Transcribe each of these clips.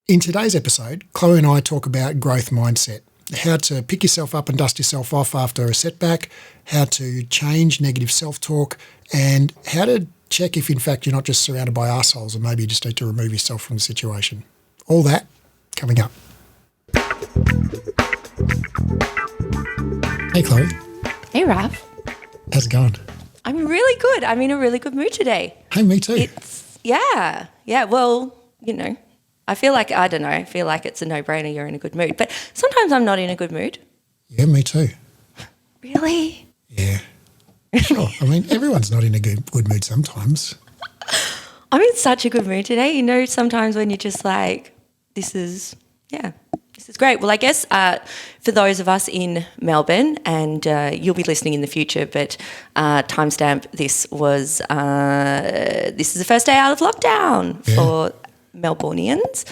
In today's episode, Chloe and I talk about growth mindset, how to pick yourself up and dust yourself off after a setback, how to change negative self-talk, and how to check if, in fact, you're not just surrounded by arseholes and maybe you just need to remove yourself from the situation. All that coming up. Hey, Chloe. Hey, Raph. How's it going? I'm really good. I'm in a really good mood today. Hey, me too. Well, I feel like it's a no-brainer you're in a good mood. But sometimes I'm not in a good mood. Yeah, me too. Really? Yeah. Sure. I mean, everyone's not in a good mood sometimes. I'm in such a good mood today. Sometimes when you're just like, this is great. Well, I guess for those of us in Melbourne, and you'll be listening in the future, but timestamp, this is the first day out of lockdown for Melbournians.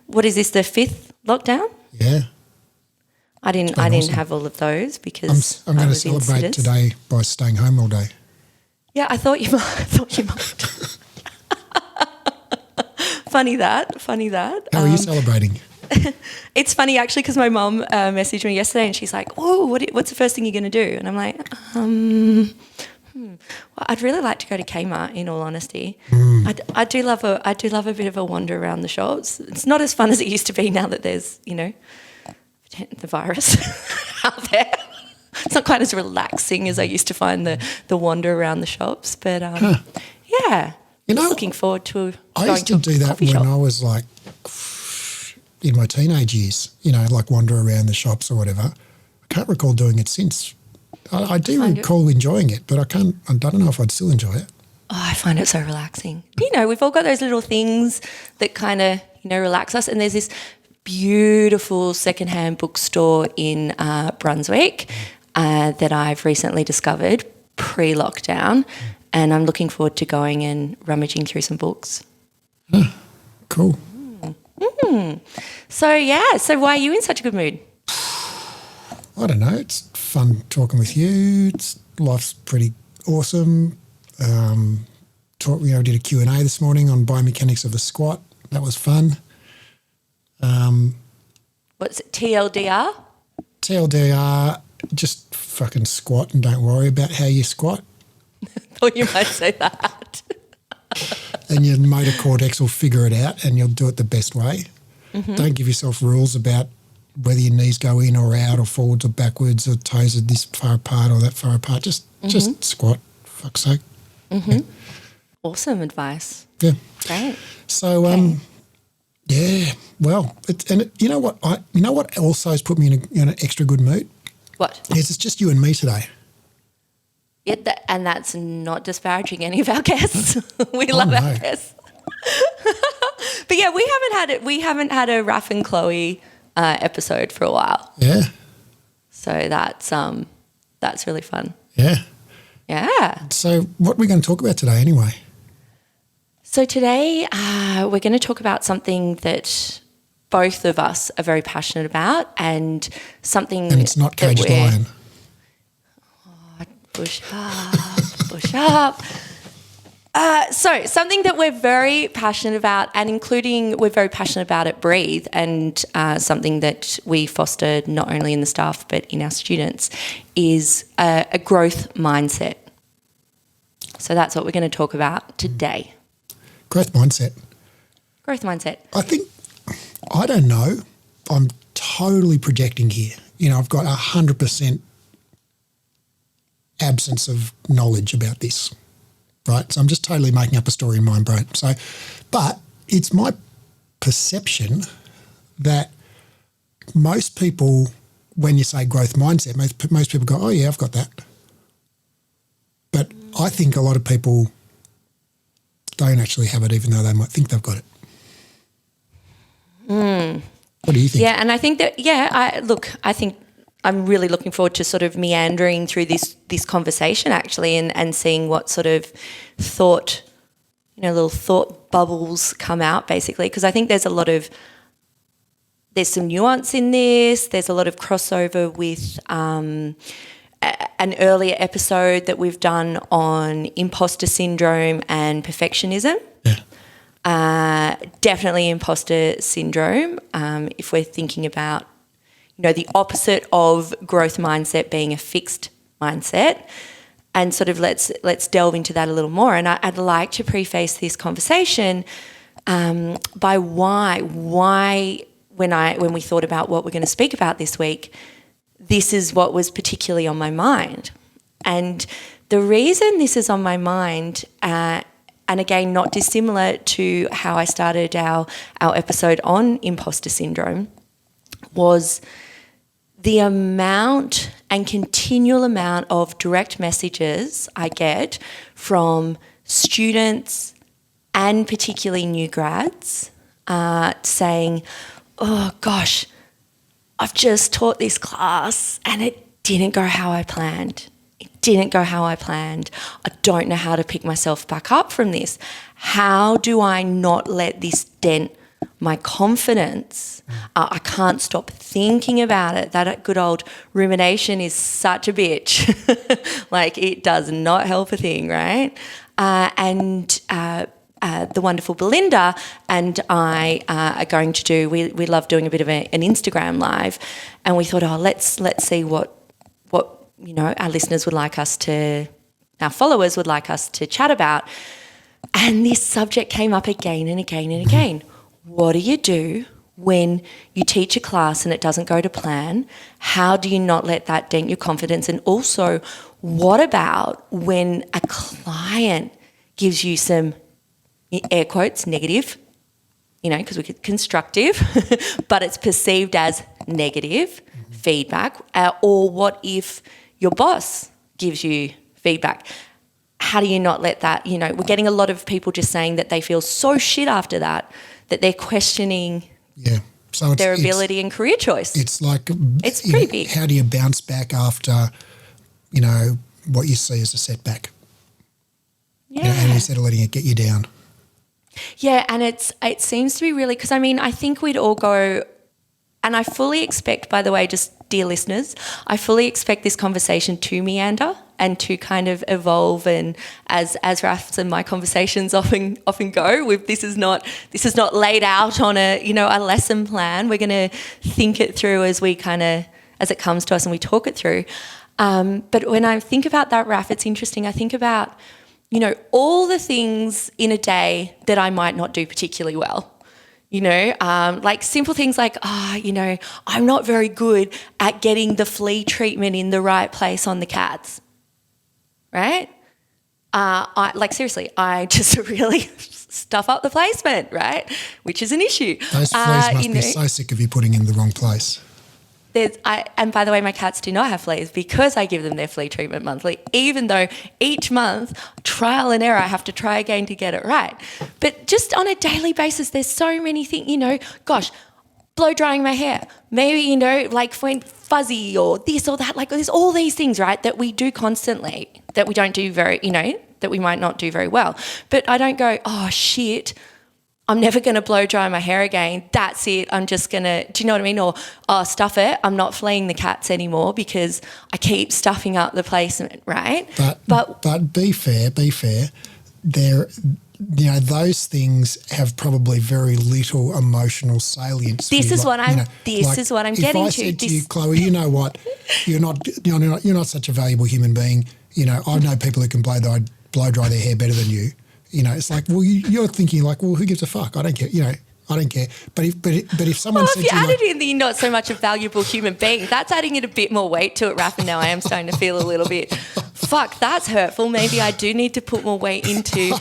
What is this, the 5th lockdown? Yeah. I didn't have all of those because I'm going to celebrate today by staying home all day. Yeah, I thought you might. Funny that. How are you celebrating? It's funny actually because my mum messaged me yesterday and she's like, "Oh, what's the first thing you're going to do?" And I'm like, Well, I'd really like to go to Kmart. In all honesty, I do love a bit of a wander around the shops. It's not as fun as it used to be now that there's the virus out there. It's not quite as relaxing as I used to find the wander around the shops. But yeah, looking forward to. I used to do that when I was like in my teenage years. Like wander around the shops or whatever. I can't recall doing it since. I do recall enjoying it, but I don't know if I'd still enjoy it. Oh, I find it so relaxing. We've all got those little things that kind of, relax us. And there's this beautiful secondhand bookstore in Brunswick that I've recently discovered pre-lockdown, and I'm looking forward to going and rummaging through some books. Cool. So why are you in such a good mood? I don't know. It's fun talking with you. Life's pretty awesome. Did a Q&A this morning on biomechanics of the squat. That was fun. What's it, TLDR? TLDR, just fucking squat and don't worry about how you squat. Thought you might say that. And your motor cortex will figure it out and you'll do it the best way. Mm-hmm. Don't give yourself rules about whether your knees go in or out or forwards or backwards or toes are this far apart or that far apart. Just squat, fuck's sake. Mm-hmm. Yeah. Awesome advice. Yeah. Great. So, well, you know what also has put me in an extra good mood? What? Is it's just you and me today. Yeah, and that's not disparaging any of our guests. We love our guests. But yeah, we haven't had a Raph and Cloe episode for a while. Yeah. So that's really fun. Yeah. Yeah. So what are we going to talk about today anyway? So today we're going to talk about something that both of us are very passionate about and something. And it's not caged lion. Oh, push up. So something that we're very passionate about, and including we're very passionate about at Breathe, and something that we foster not only in the staff but in our students, is a growth mindset. So that's what we're going to talk about today. Growth mindset. Growth mindset. I don't know. I'm totally projecting here. I've got 100% absence of knowledge about this. Right, so I'm just totally making up a story in my own brain. So, but it's my perception that most people, when you say growth mindset, most people go, "Oh yeah, I've got that." But I think a lot of people don't actually have it, even though they might think they've got it. What do you think? Yeah, and I think that I think I'm really looking forward to sort of meandering through this conversation actually and seeing what sort of thought, little thought bubbles come out basically, because I think there's some nuance in this. There's a lot of crossover with an earlier episode that we've done on imposter syndrome and perfectionism. Yeah. Definitely imposter syndrome. If we're thinking about, the opposite of growth mindset being a fixed mindset, and sort of let's delve into that a little more. And I'd like to preface this conversation by why when we thought about what we're going to speak about this week, this is what was particularly on my mind. And the reason this is on my mind, and again, not dissimilar to how I started our episode on imposter syndrome, was the amount and continual amount of direct messages I get from students and particularly new grads saying, oh gosh, I've just taught this class and it didn't go how I planned. It didn't go how I planned. I don't know how to pick myself back up from this. How do I not let this dent my confidence? I can't stop thinking about it. That good old rumination is such a bitch. Like, it does not help a thing, right? The wonderful Belinda and I are going to do, we love doing a bit of an Instagram live, and we thought, let's see what our listeners would like us to, our followers would like us to chat about. And this subject came up again and again and again. What do you do when you teach a class and it doesn't go to plan? How do you not let that dent your confidence? And also, what about when a client gives you some, air quotes, negative, because we could constructive, but it's perceived as negative feedback? Or what if your boss gives you feedback? How do you not let that, we're getting a lot of people just saying that they feel so shit after that they're questioning their ability and career choice. It's like, it's pretty big. How do you bounce back after, what you see as a setback? Yeah. And instead of letting it get you down. Yeah, and it seems to be really, because I think we'd all go, and I fully expect, by the way, just dear listeners, I fully expect this conversation to meander and to kind of evolve, and as Raph's and my conversations often go, this is not laid out on a lesson plan. We're going to think it through as it comes to us and we talk it through. But when I think about that, Raph, it's interesting. I think about all the things in a day that I might not do particularly well. Like simple things like, I'm not very good at getting the flea treatment in the right place on the cats, right? Seriously, I just really stuff up the placement, right? Which is an issue. Those fleas must be so sick of you putting in the wrong place. And by the way, my cats do not have fleas because I give them their flea treatment monthly, even though each month, trial and error, I have to try again to get it right. But just on a daily basis, there's so many things, blow drying my hair, maybe, like when fuzzy or this or that, like there's all these things, right, that we do constantly that we don't do very, that we might not do very well. But I don't go, oh, shit, I'm never going to blow dry my hair again. That's it. I'm just going to, do you know what I mean? Or, oh, stuff it. I'm not fleeing the cats anymore because I keep stuffing up the placement, right? But be fair. There, those things have probably very little emotional salience. This is what I'm getting to. If I said to you, Chloe, you know what? You're not such a valuable human being. I know people who can blow dry their hair better than you. It's like, well, you're thinking like, well, who gives a fuck? I don't care. I don't care. But if someone said if you to you, added in that you're not so much a valuable human being, that's adding in a bit more weight to it, Raph. And now I am starting to feel a little bit, fuck, that's hurtful. Maybe I do need to put more weight into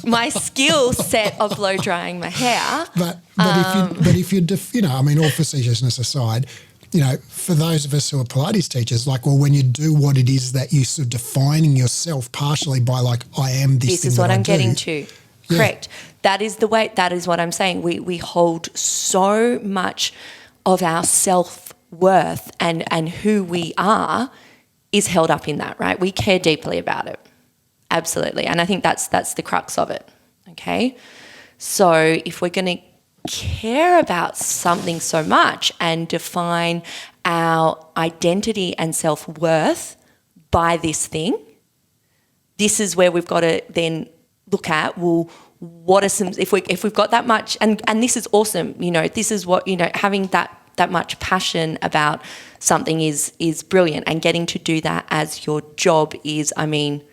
my skill set of blow drying my hair. But if you all facetiousness aside, for those of us who are Pilates teachers, like, well, when you do what it is that you're sort of defining yourself partially by, like, I am this. This is what I'm getting to. Yeah. Correct. That is the way. That is what I'm saying. We hold so much of our self-worth and who we are is held up in that, right? We care deeply about it. Absolutely. And I think that's the crux of it. Okay. So if we're going to care about something so much and define our identity and self-worth by this thing, this is where we've got to then look at, well, what are some, if we've got that much, and this is awesome, you know, this is what, you know, having that much passion about something is brilliant, and getting to do that as your job is, I mean,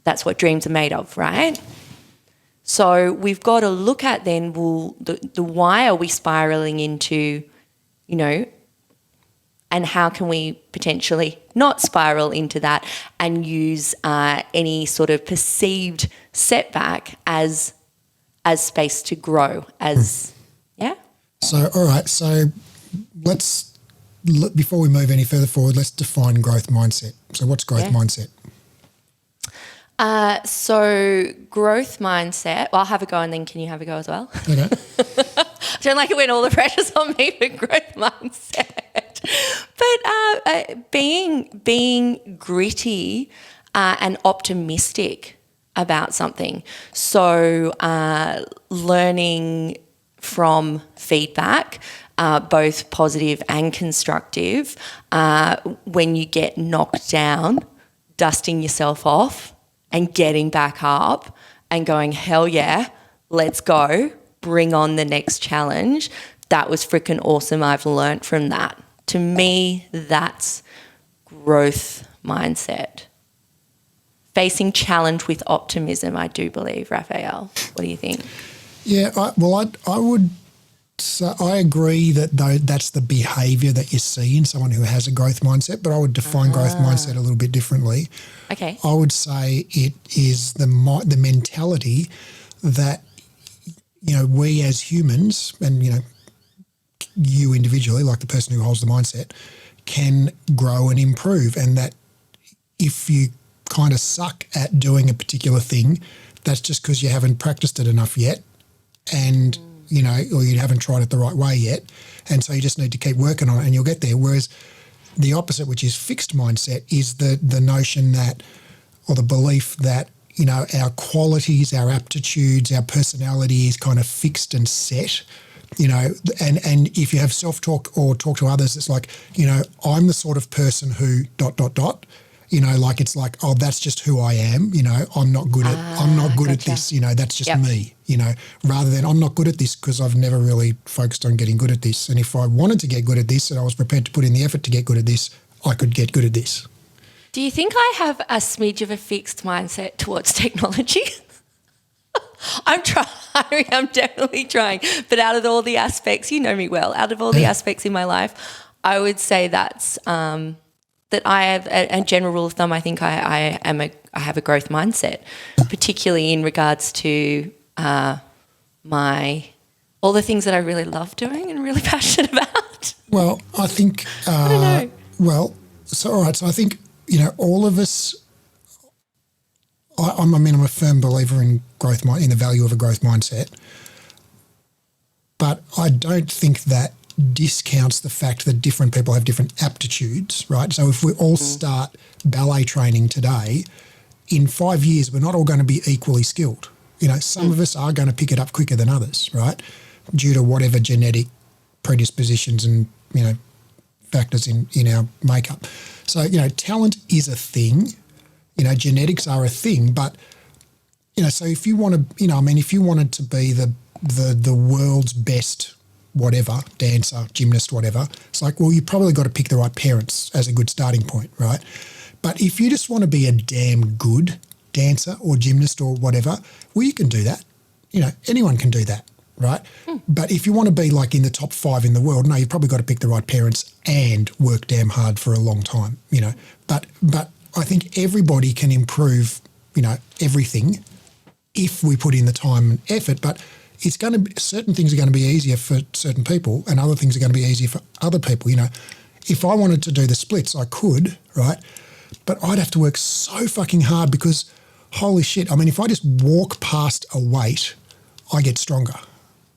that's what dreams are made of, right? So we've got to look at then, well, the why are we spiraling into, you know, and how can we potentially not spiral into that and use any sort of perceived setback as space to grow, as, yeah? So, all right, so before we move any further forward, let's define growth mindset. So what's growth mindset? So growth mindset, well, I'll have a go and then can you have a go as well? Okay. I don't like it when all the pressure's on me for growth mindset. But being gritty and optimistic about something. So learning from feedback, both positive and constructive. When you get knocked down, dusting yourself off and getting back up and going, hell yeah, let's go, bring on the next challenge. That was freaking awesome. I've learnt from that. To me, that's growth mindset. Facing challenge with optimism, I do believe, Raphael. What do you think? Yeah, I would say I agree that that's the behaviour that you see in someone who has a growth mindset, but I would define growth mindset a little bit differently. Okay. I would say it is the mentality that, you know, we as humans, and, you know, you individually, like the person who holds the mindset, can grow and improve, and that if you kind of suck at doing a particular thing, that's just because you haven't practiced it enough yet, and, you know, or you haven't tried it the right way yet, and so you just need to keep working on it and you'll get there. Whereas the opposite, which is fixed mindset, is the notion that, or the belief that, you know, our qualities, our aptitudes, our personality is kind of fixed and set. You know, and if you have self-talk or talk to others, it's like, you know, I'm the sort of person who ... You know, like it's like, oh, that's just who I am. You know, I'm not good at this. You know, that's just me. You know, rather than I'm not good at this because I've never really focused on getting good at this. And if I wanted to get good at this and I was prepared to put in the effort to get good at this, I could get good at this. Do you think I have a smidge of a fixed mindset towards technology? I'm trying. I'm definitely trying. But out of all the aspects, you know me well, out of all the aspects in my life, I would say that's that I have a general rule of thumb. I think I have a growth mindset, particularly in regards to all the things that I really love doing and really passionate about. Well, I think. I don't know. Well, so all right. So I think, you know, all of us. I'm a firm believer in in the value of a growth mindset, but I don't think that discounts the fact that different people have different aptitudes, right? So if we all start ballet training today, in 5 years we're not all going to be equally skilled. You know, some of us are going to pick it up quicker than others, right? Due to whatever genetic predispositions and, you know, factors in our makeup. So, you know, talent is a thing. You know, genetics are a thing, but, you know, so if you want to, you know, I mean, if you wanted to be the world's best whatever, dancer, gymnast, whatever, it's like, well, you probably got to pick the right parents as a good starting point, right? But if you just want to be a damn good dancer or gymnast or whatever, well, you can do that. You know, anyone can do that, right? But if you want to be like in the top 5 in the world, no, you've probably got to pick the right parents and work damn hard for a long time, you know. But I think everybody can improve, you know, everything if we put in the time and effort, but it's going to be, certain things are going to be easier for certain people and other things are going to be easier for other people. You know, if I wanted to do the splits, I could, right? But I'd have to work so fucking hard because, holy shit, I mean, if I just walk past a weight, I get stronger.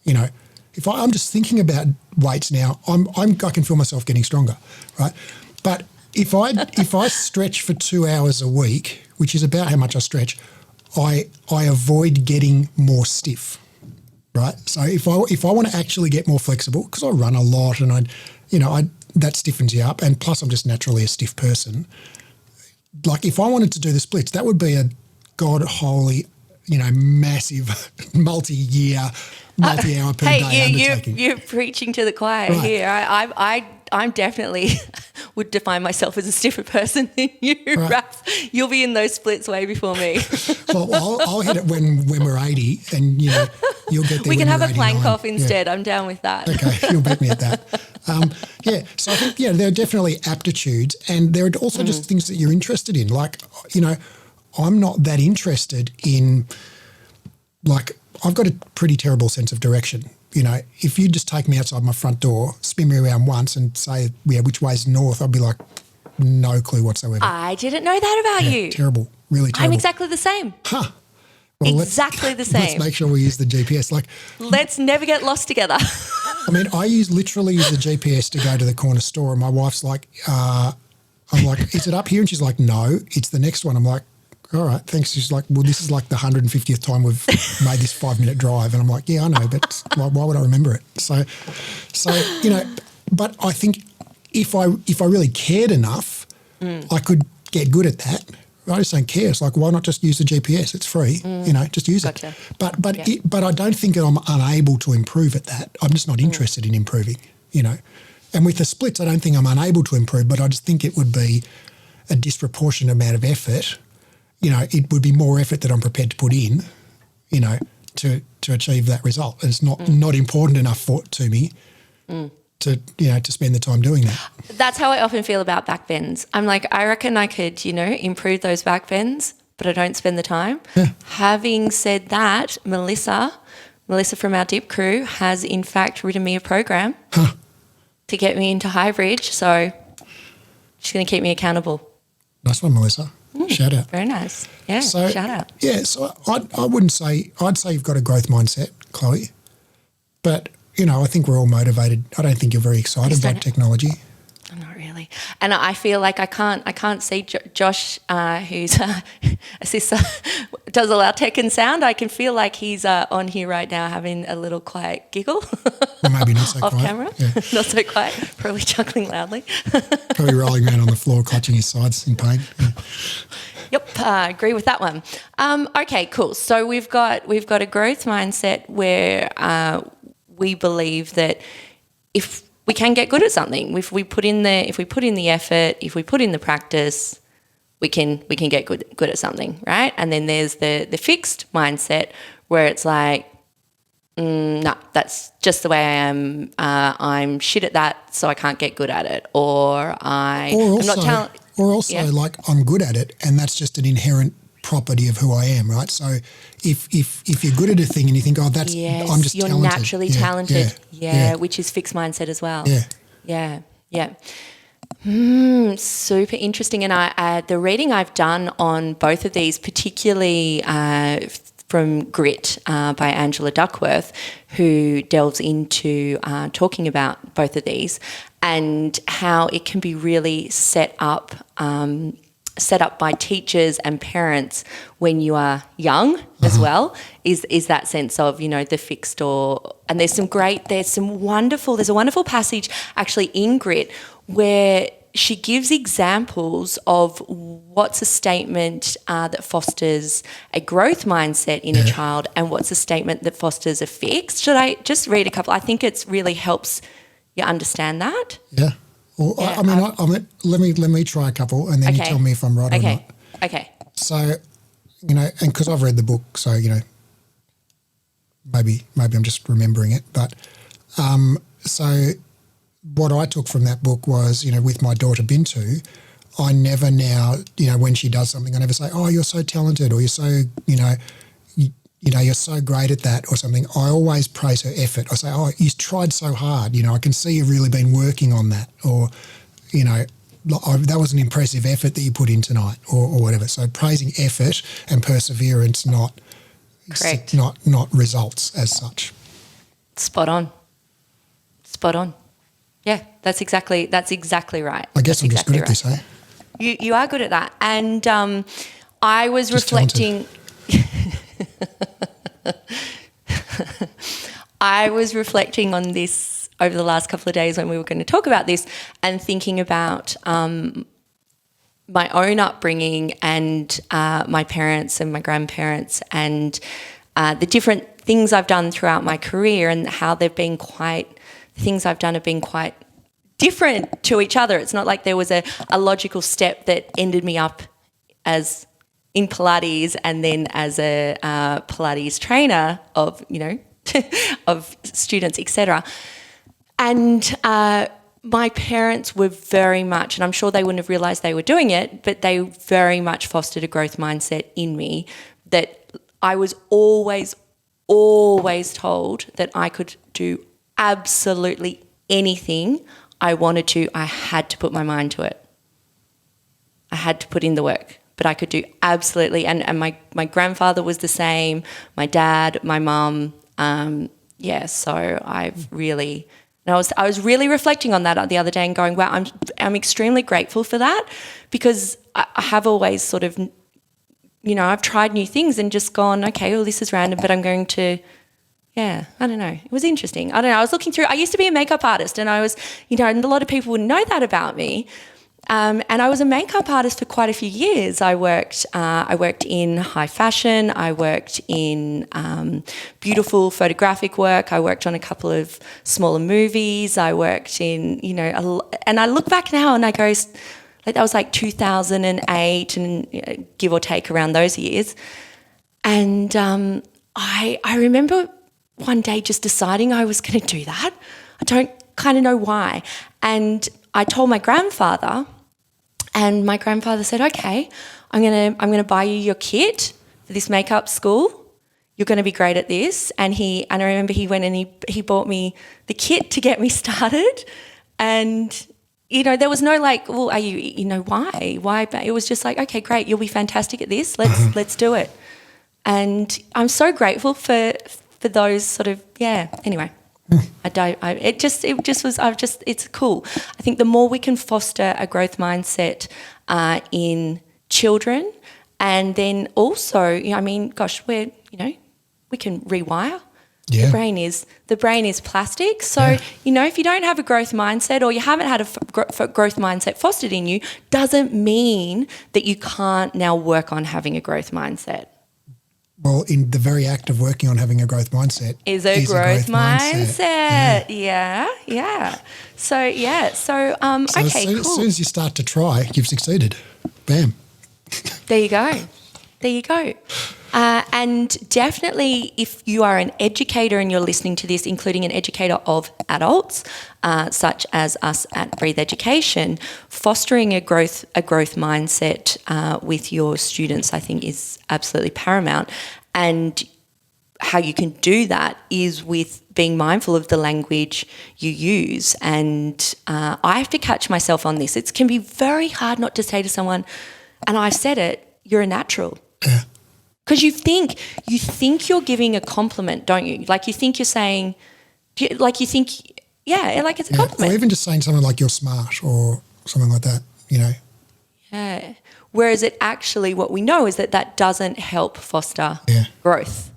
You know, if I'm just thinking about weights now, I can feel myself getting stronger, right? But if I stretch for 2 hours a week, which is about how much I stretch, I avoid getting more stiff. Right. So if I want to actually get more flexible, because I run a lot and that stiffens you up, and plus I'm just naturally a stiff person. Like if I wanted to do the splits, that would be a God holy, massive multi-year, multi-hour per day undertaking. You're preaching to the choir Right. here. I'm definitely would define myself as a stiffer person than you, Right. Raph. You'll be in those splits way before me. Well, I'll hit it when we're 80, and you'll get there. We when can have you're a plank 89. off instead. I'm down with that. Okay, you'll beat me at that. So I think, there are definitely aptitudes, and there are also just things that you're interested in. Like, I'm not that interested in, like, I've got a pretty terrible sense of direction. If you just take me outside my front door, spin me around once and say, which way's north, I'd be like, no clue whatsoever. I didn't know that about you. Terrible, really terrible. I'm exactly the same. Huh. Well, Exactly the Let's same. make sure we use the GPS. Like, Let's never get lost together. I mean, I literally use the GPS to go to the corner store, and my wife's like, I'm like, is it up here? And she's like, no, it's the next one. I'm like, all right, thanks. She's like, well, this is like the 150th time we've made this 5-minute drive. And I'm like, yeah, I know, but why would I remember it? So but I think if I really cared enough, I could get good at that. I just don't care. It's like, why not just use the GPS? It's free, just use Gotcha. it. But I don't think that I'm unable to improve at that. I'm just not interested in improving, And with the splits, I don't think I'm unable to improve, but I just think it would be a disproportionate amount of effort. It would be more effort that I'm prepared to put in, to achieve that result. And it's not important enough to me to spend the time doing that. That's how I often feel about back bends. I'm like, I reckon I could, improve those back bends, but I don't spend the time. Yeah. Having said that, Melissa from our dip crew has in fact written me a program to get me into high bridge. So she's going to keep me accountable. Nice one, Melissa. Shout out. Very nice. Yeah, So, shout out. Yeah, so I wouldn't say, I'd say you've got a growth mindset, Chloe. But, I think we're all motivated. I don't think you're very excited by technology. I'm not really. And I feel like I can't see Josh, who's assists, does all our tech and sound. I can feel like he's on here right now having a little quiet giggle. Or maybe not so off quiet. camera. Yeah. Not so quiet. Probably chuckling loudly. Probably rolling around on the floor, clutching his sides in pain. Yeah. Yep, agree with that one. Okay, cool. So we've got a growth mindset where we believe that if we can get good at something, if we put in the effort, if we put in the practice, we can get good at something, right? And then there's the fixed mindset where it's like, no, that's just the way I am. I'm shit at that, so I can't get good at it, or I'm not talented. Or also, Yeah. like, I'm good at it, and that's just an inherent property of who I am, right? So if you're good at a thing and you think, oh, that's Yes, I'm just you're talented. naturally talented. Yeah, which is fixed mindset as well. Yeah. Yeah. Super interesting. And the reading I've done on both of these, particularly from Grit by Angela Duckworth, who delves into talking about both of these and how it can be really set up by teachers and parents when you are young as well, is that sense of, the fixed and there's a wonderful passage actually in Grit where she gives examples of what's a statement that fosters a growth mindset in a child and what's a statement that fosters a fixed. Should I just read a couple? I think it really helps you understand that. Yeah. Well, Yeah, I mean, let me try a couple, and then you tell me if I'm right or not. Okay. So, and because I've read the book, so maybe I'm just remembering it. But so what I took from that book was, with my daughter Bintu, I never now, when she does something, I never say, oh, you're so talented, or you're so, you're so great at that or something. I always praise her effort. I say, oh, you tried so hard. I can see you've really been working on that, or, that was an impressive effort that you put in tonight, or whatever. So praising effort and perseverance, not Correct. not results as such. Spot on. Yeah, that's exactly right. I guess I'm just good at this, eh? You are good at that. And I was Just reflecting. I was reflecting on this over the last couple of days when we were going to talk about this, and thinking about my own upbringing and my parents and my grandparents and the different things I've done throughout my career and how things I've done have been quite different to each other. It's not like there was a logical step that ended me up as in Pilates and then as a Pilates trainer of, of students, etc. And my parents were very much, and I'm sure they wouldn't have realised they were doing it, but they very much fostered a growth mindset in me that I was always told that I could do absolutely anything I wanted to. I had to put my mind to it. I had to put in the work, but I could do absolutely. And my grandfather was the same, my dad, my mum. So I've really... And I was really reflecting on that the other day and going, wow, I'm extremely grateful for that, because I have always sort of, I've tried new things and just gone, okay, well, this is random, but I'm going to, I don't know. It was interesting. I don't know. I was looking through, I used to be a makeup artist, and I was, and a lot of people wouldn't know that about me. And I was a makeup artist for quite a few years. I worked in high fashion. I worked in beautiful photographic work. I worked on a couple of smaller movies. I worked in, and I look back now and I go, like that was like 2008 and give or take around those years. And I remember one day just deciding I was going to do that. I don't kind of know why. And I told my grandfather, and my grandfather said, okay, I'm gonna buy you your kit for this makeup school. You're going to be great at this. And I remember he went and he bought me the kit to get me started. And, there was no like, well, are you, why? Why? It was just like, okay, great. You'll be fantastic at this. Let's do it. And I'm so grateful for those sort of, anyway. It's cool. I think the more we can foster a growth mindset in children, and then also, we can rewire. Yeah. The brain is plastic. So, if you don't have a growth mindset, or you haven't had a growth mindset fostered in you, doesn't mean that you can't now work on having a growth mindset. Well, in the very act of working on having a growth mindset is a growth mindset. Yeah. So okay, cool. As soon as you start to try, you've succeeded. Bam. There you go. And definitely, if you are an educator and you're listening to this, including an educator of adults, such as us at Breathe Education, fostering a growth mindset with your students, I think, is absolutely paramount. And how you can do that is with being mindful of the language you use. And I have to catch myself on this. It can be very hard not to say to someone, and I've said it, you're a natural. Yeah. Because you think you're giving a compliment, don't you? Like you think you're saying, like it's a compliment. Or even just saying something like you're smart or something like that, Yeah. Whereas it actually, what we know is that doesn't help foster growth.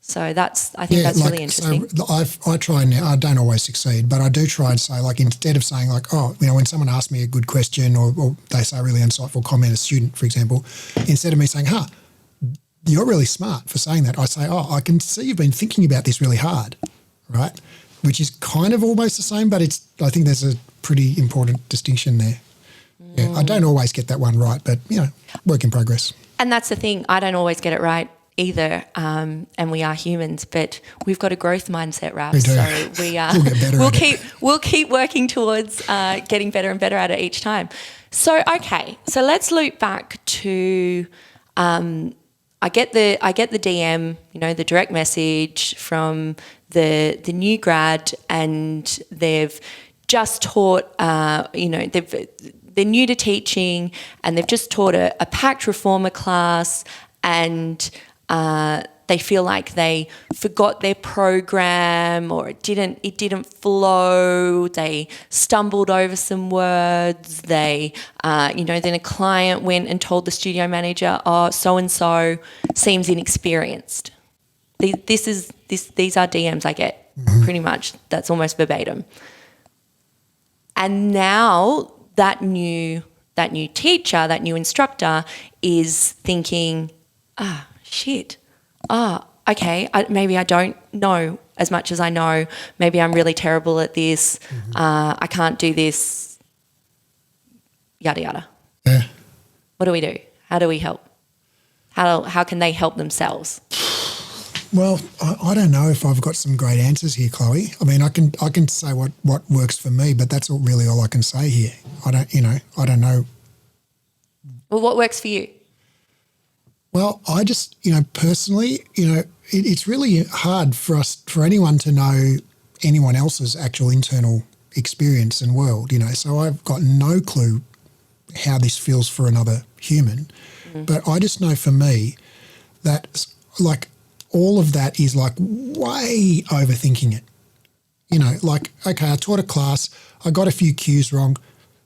So I think that's really interesting. So I try now. I don't always succeed, but I do try and say, like, instead of saying like, when someone asks me a good question or they say a really insightful comment, a student, for example, instead of me saying, you're really smart for saying that, I say, I can see you've been thinking about this really hard, right? Which is kind of almost the same, but I think there's a pretty important distinction there. Yeah, I don't always get that one right, but, work in progress. And that's the thing. I don't always get it right either, and we are humans, but we've got a growth mindset, Raph. We do. So we'll keep working towards getting better and better at it each time. So so let's loop back to I get the DM, the direct message from the new grad, and they've just taught, they're new to teaching, and they've just taught a packed reformer class, and they feel like they forgot their program, or it didn't flow. They stumbled over some words. They, then a client went and told the studio manager, so and so seems inexperienced. These are DMs I get, pretty much. That's almost verbatim. And now that new that new teacher, that new instructor is thinking, shit, okay, maybe I don't know as much as I know. Maybe I'm really terrible at this. I can't do this, yada, yada. Yeah. What do we do? How do we help? How can they help themselves? Well, I don't know if I've got some great answers here, Chloe. I mean, I can say what works for me, but that's really all I can say here. I don't know. Well, what works for you? Well, I just, personally, it's really hard for anyone to know anyone else's actual internal experience and world, So I've got no clue how this feels for another human. But I just know for me that, like, all of that is like way overthinking it. Okay, I taught a class, I got a few cues wrong.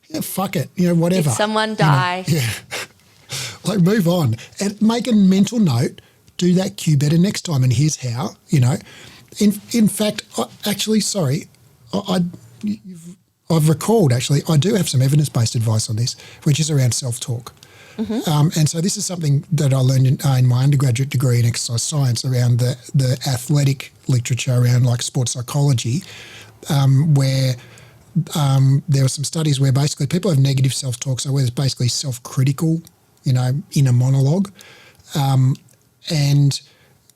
Yeah, fuck it, whatever. Did someone die? Yeah. Like, move on and make a mental note, do that cue better next time, and here's how, In fact, I've recalled, actually, I do have some evidence-based advice on this, which is around self-talk. And so this is something that I learned in my undergraduate degree in exercise science around the athletic literature around like sports psychology, where there were some studies where basically people have negative self-talk, so where there's basically self-critical, inner monologue. And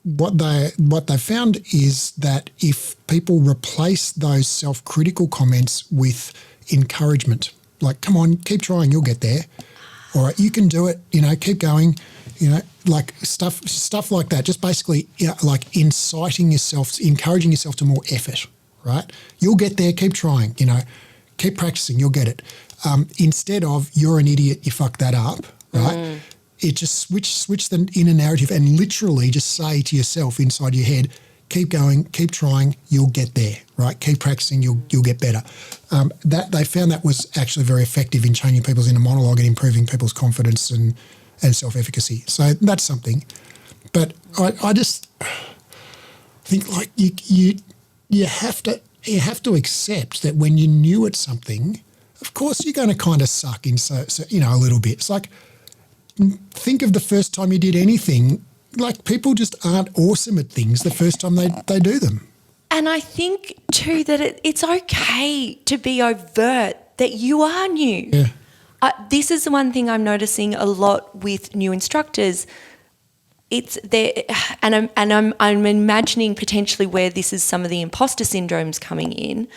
what they found is that if people replace those self-critical comments with encouragement, like, come on, keep trying, you'll get there. All right, you can do it, keep going, like stuff like that. Just basically like inciting yourself, encouraging yourself to more effort, right? You'll get there, keep trying, keep practicing, you'll get it. Instead of, you're an idiot, you fucked that up, right? It just switch the inner narrative and literally just say to yourself inside your head, keep going, keep trying, you'll get there, right? Keep practicing, you'll get better. That they found that was actually very effective in changing people's inner monologue and improving people's confidence and self-efficacy. So that's something. But I just think like you have to accept that when you're new at something, of course you're going to kind of suck in a little bit. It's like, think of the first time you did anything. Like, people just aren't awesome at things the first time they do them. And I think too that it's okay to be overt that you are new. Yeah. This is the one thing I'm noticing a lot with new instructors. It's there, and I'm imagining potentially where this is some of the imposter syndrome's coming in,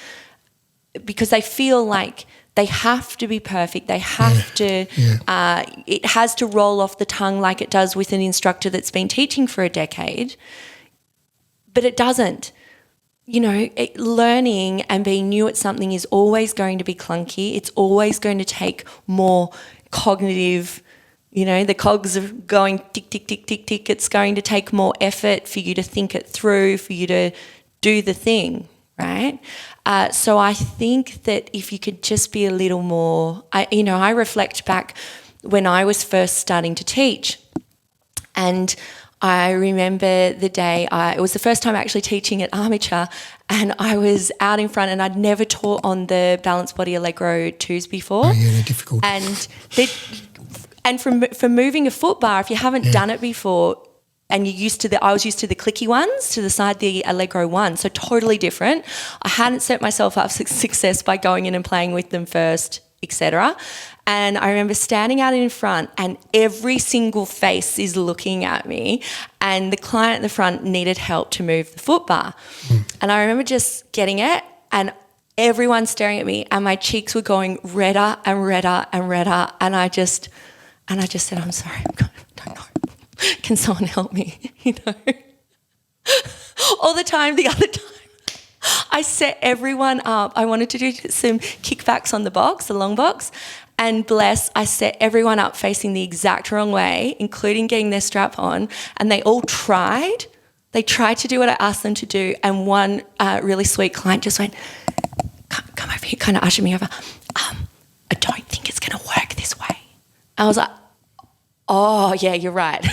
because they feel like they have to be perfect. They have to. Yeah. It has to roll off the tongue like it does with an instructor that's been teaching for a decade, but it doesn't. Learning and being new at something is always going to be clunky. It's always going to take more cognitive. The cogs are going tick, tick, tick, tick, tick. It's going to take more effort for you to think it through, for you to do the thing, right? So I think that if you could just be a little more, I reflect back when I was first starting to teach, and I remember the day it was the first time actually teaching at Armature, and I was out in front, and I'd never taught on the Balanced Body Allegro 2s before. Oh yeah, they're difficult. And for moving a foot bar, if you haven't done it before, and I was used to the clicky ones, to the side, the Allegro one, so totally different. I hadn't set myself up for success by going in and playing with them first, etc. And I remember standing out in front, and every single face is looking at me, and the client at the front needed help to move the foot bar. And I remember just getting it, and everyone staring at me, and my cheeks were going redder and redder and redder, and I just said, I'm sorry, I don't know. Can someone help me? All the time, the other time, I set everyone up. I wanted to do some kickbacks on the box, the long box, and I set everyone up facing the exact wrong way, including getting their strap on, and they all tried. They tried to do what I asked them to do, and one really sweet client just went, come over here, kind of ushered me over. I don't think it's going to work this way. I was like, oh, yeah, you're right.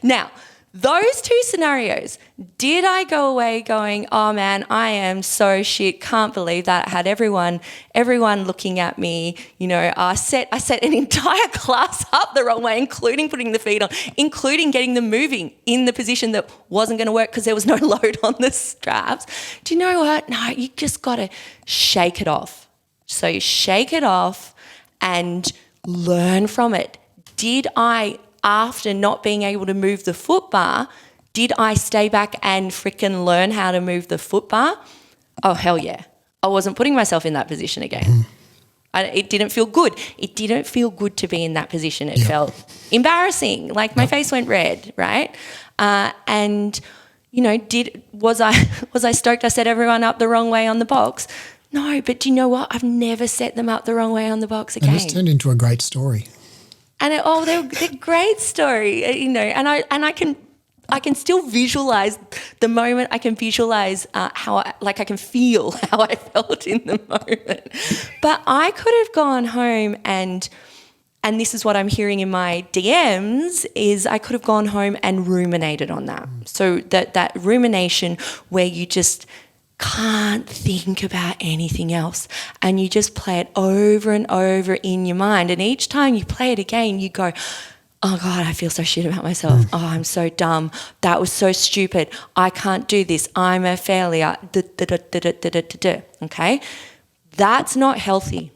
Now, those two scenarios Did I go away going, oh man, I am so shit, can't believe that. I had everyone looking at me, I set an entire class up the wrong way, including putting the feet on, including getting them moving in the position that wasn't going to work because there was no load on the straps. Do you know what? No, you just got to shake it off. So you shake it off and learn from it. Did I, after not being able to move the foot bar, did I stay back and freaking learn how to move the foot bar? Oh, hell yeah. I wasn't putting myself in that position again. It didn't feel good. It didn't feel good to be in that position. It felt embarrassing, like my face went red, right? And, was I stoked I set everyone up the wrong way on the box? No, but do you know what? I've never set them up the wrong way on the box again. And it's turned into a great story. And they're a great story, and I can still visualize the moment. I can visualize I can feel how I felt in the moment. But I could have gone home and this is what I'm hearing in my DMs is I could have gone home and ruminated on that. So that rumination where you just can't think about anything else and you just play it over and over in your mind. And each time you play it again, you go, oh God, I feel so shit about myself. Oh, I'm so dumb. That was so stupid. I can't do this. I'm a failure. Okay? That's not healthy.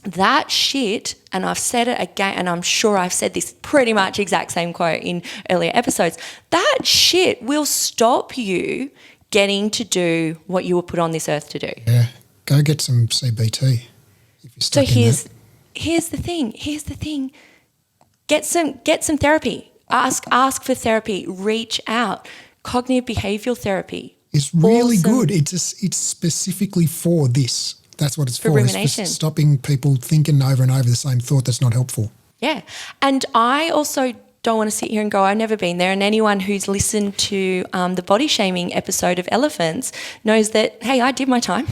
That shit, and I've said it again, and I'm sure I've said this pretty much exact same quote in earlier episodes, that shit will stop you getting to do what you were put on this earth to do. Yeah. Go get some CBT if you're stuck in that. Here's the thing. Get some therapy. Ask for therapy. Reach out. Cognitive behavioural therapy. It's really good. It's specifically for this. That's what it's for. Rumination. It's for stopping people thinking over and over the same thought that's not helpful. Yeah. And I also don't want to sit here and go, I've never been there. And anyone who's listened to the body shaming episode of Elephants knows that, hey, I did my time.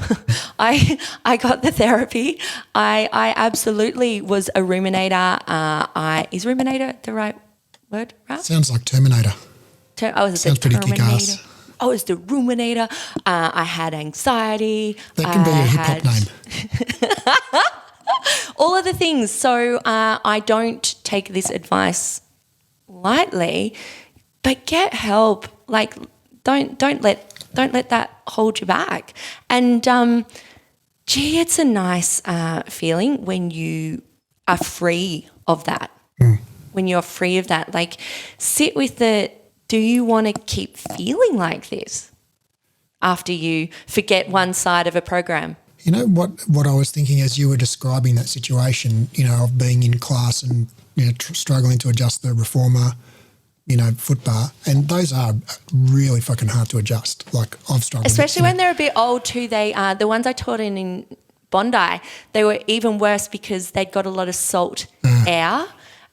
I got the therapy. I absolutely was a ruminator. Is ruminator the right word, Raph? Sounds like Terminator. Sounds pretty kick-ass. I was the ruminator. I had anxiety. That can be a hip-hop name. All of the things. So I don't take this advice lightly, but get help. Like, don't let that hold you back. And it's a nice feeling when you are free of that. When you're free of that, like, sit with the. Do you want to keep feeling like this after you forget one side of a program? You know what I was thinking as you were describing that situation, of being in class and, struggling to adjust the reformer, foot bar, and those are really fucking hard to adjust. Like, I've struggled. Especially when they're a bit old too. They the ones I taught in Bondi, they were even worse because they'd got a lot of salt air.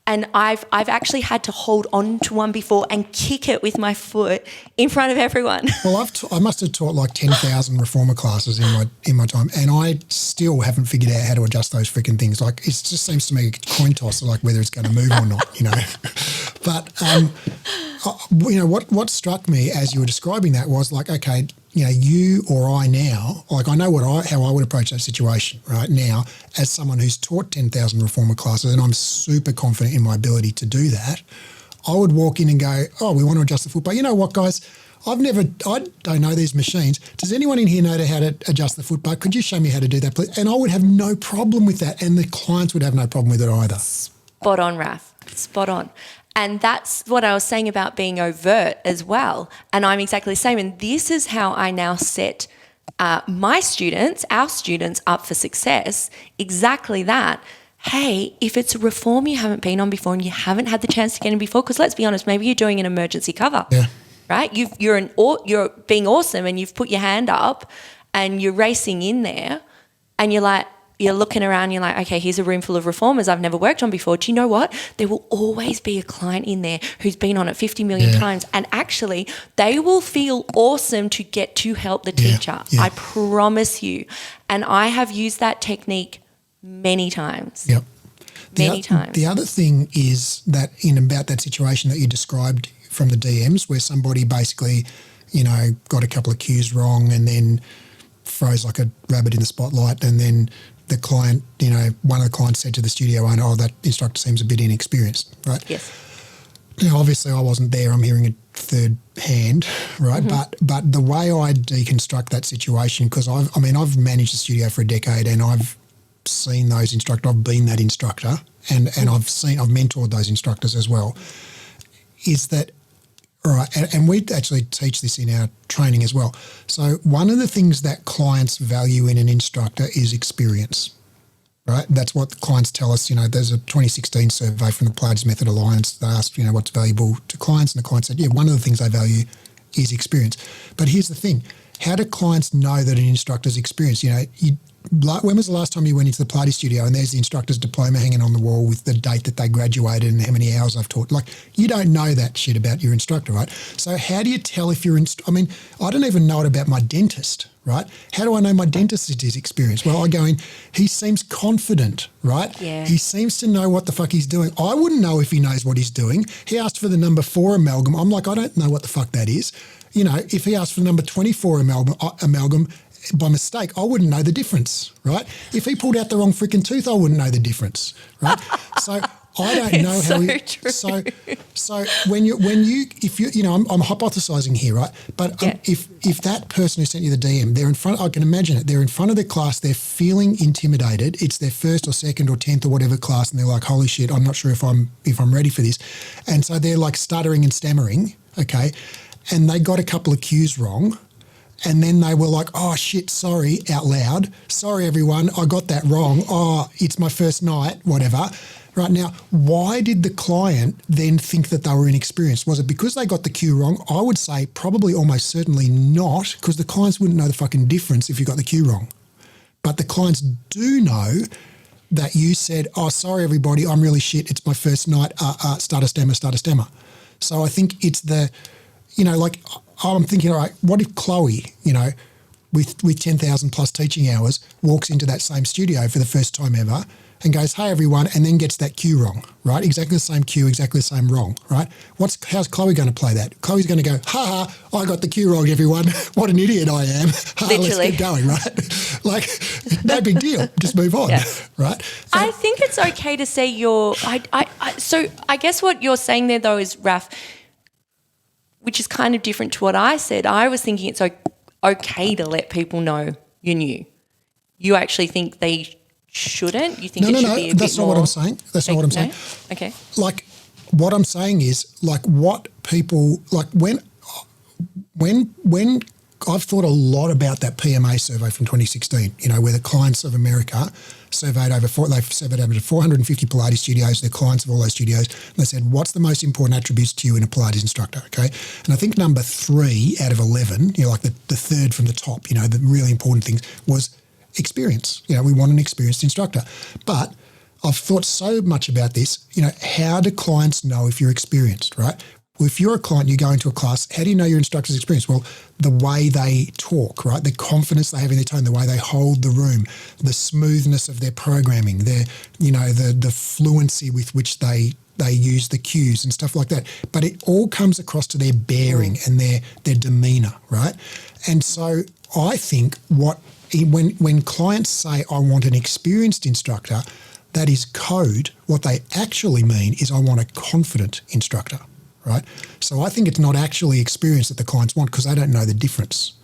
And I've actually had to hold on to one before and kick it with my foot in front of everyone. Well, I must have taught like 10,000 reformer classes in my time, and I still haven't figured out how to adjust those freaking things. Like, it just seems to me a coin toss, like whether it's going to move or not. But what struck me as you were describing that was like, okay, you or I now, like, I know how I would approach that situation right now as someone who's taught 10,000 reformer classes, and I'm super confident in my ability to do that. I would walk in and go, oh, we want to adjust the foot bar. You know what, guys? I don't know these machines. Does anyone in here know how to adjust the foot bar? Could you show me how to do that, please? And I would have no problem with that, and the clients would have no problem with it either. Spot on, Raph. Spot on. And that's what I was saying about being overt as well. And I'm exactly the same. And this is how I now set our students up for success. Exactly that. Hey, if it's a reform you haven't been on before and you haven't had the chance to get in before, because let's be honest, maybe you're doing an emergency cover, right? You're being awesome and you've put your hand up and you're racing in there and you're looking around, you're like, okay, here's a room full of reformers I've never worked on before. Do you know what? There will always be a client in there who's been on it 50 million times, and actually they will feel awesome to get to help the teacher. I promise you. And I have used that technique many times. Yep. Many times. The other thing is that about that situation that you described from the DMs where somebody basically got a couple of cues wrong and then froze like a rabbit in the spotlight, and then the client, one of the clients said to the studio owner, "Oh, that instructor seems a bit inexperienced," right? Yes. Now, obviously, I wasn't there. I'm hearing it third hand, right? But the way I deconstruct that situation, because I've managed a studio for a decade, and I've seen those instructors. I've been that instructor, and I've mentored those instructors as well. Is that all right? And we actually teach this in our training as well. So one of the things that clients value in an instructor is experience. Right, that's what the clients tell us. There's a 2016 survey from the Pilates Method Alliance. They asked, what's valuable to clients, and the client said, one of the things they value is experience. But here's the thing: how do clients know that an instructor's experienced? When was the last time you went into the Pilates studio and there's the instructor's diploma hanging on the wall with the date that they graduated and how many hours they've taught? Like, you don't know that shit about your instructor, right? So how do you tell if you're I don't even know it about my dentist, right? How do I know my dentist is experienced? Well, I go in, he seems confident, right? Yeah. He seems to know what the fuck he's doing. I wouldn't know if he knows what he's doing. He asked for the number 4 amalgam. I'm like, I don't know what the fuck that is. If he asked for the number 24 amalgam by mistake, I wouldn't know the difference, right? If he pulled out the wrong freaking tooth, I wouldn't know the difference, right? So I don't know how. True. So when you I'm hypothesizing here, right? But if that person who sent you the DM, they're in front, I can imagine it. They're in front of their class. They're feeling intimidated. It's their first or second or 10th or whatever class, and they're like, "Holy shit, I'm not sure if I'm ready for this," and so they're like stuttering and stammering, okay, and they got a couple of cues wrong. And then they were like, "Oh, shit, sorry," out loud. "Sorry, everyone, I got that wrong. Oh, it's my first night," whatever. Right now, why did the client then think that they were inexperienced? Was it because they got the cue wrong? I would say probably almost certainly not, because the clients wouldn't know the fucking difference if you got the cue wrong. But the clients do know that you said, "Oh, sorry, everybody, I'm really shit. It's my first night. Stutter, stammer. So I think it's I'm thinking, all right, what if Chloe, with 10,000 plus teaching hours, walks into that same studio for the first time ever and goes, "Hey, everyone," and then gets that cue wrong, right? Exactly the same cue, exactly the same wrong, right? How's Chloe going to play that? Chloe's going to go, "Ha ha, I got the cue wrong, everyone. What an idiot I am. Let's get going," right? Like, no big deal. Just move on, right? I think it's okay to say so I guess what you're saying there, though, is, Raph, which is kind of different to what I said. I was thinking it's okay to let people know you're new. You actually think they shouldn't? You think it should be a bit more? That's not what I'm saying. That's not what I'm saying. Okay. Like, what I'm saying is, like, what people, like, when I've thought a lot about that PMA survey from 2016, where the clients of America surveyed over 450 Pilates studios, the clients of all those studios, and they said, "What's the most important attributes to you in a Pilates instructor?" Okay. And I think number 3 out of 11, like the third from the top, the really important things was experience. We want an experienced instructor. But I've thought so much about this, how do clients know if you're experienced, right? Well, if you're a client, you go into a class, how do you know your instructor's experience? Well, the way they talk, right? The confidence they have in their tone, the way they hold the room, the smoothness of their programming, the fluency with which they use the cues and stuff like that. But it all comes across to their bearing and their demeanour, right? And so I think when clients say, "I want an experienced instructor," that is code. What they actually mean is, "I want a confident instructor." Right? So I think it's not actually experience that the clients want, because they don't know the difference.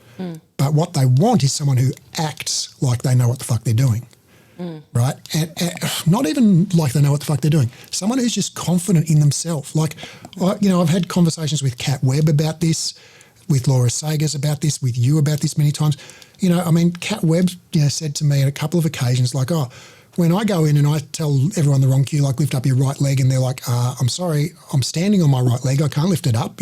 But what they want is someone who acts like they know what the fuck they're doing. Right? And not even like they know what the fuck they're doing. Someone who's just confident in themselves. Like, I've had conversations with Kat Webb about this, with Laura Sagers about this, with you about this many times. Kat Webb, said to me on a couple of occasions, like, "Oh, when I go in and I tell everyone the wrong cue, like, lift up your right leg," and they're like, "I'm sorry, I'm standing on my right leg, I can't lift it up,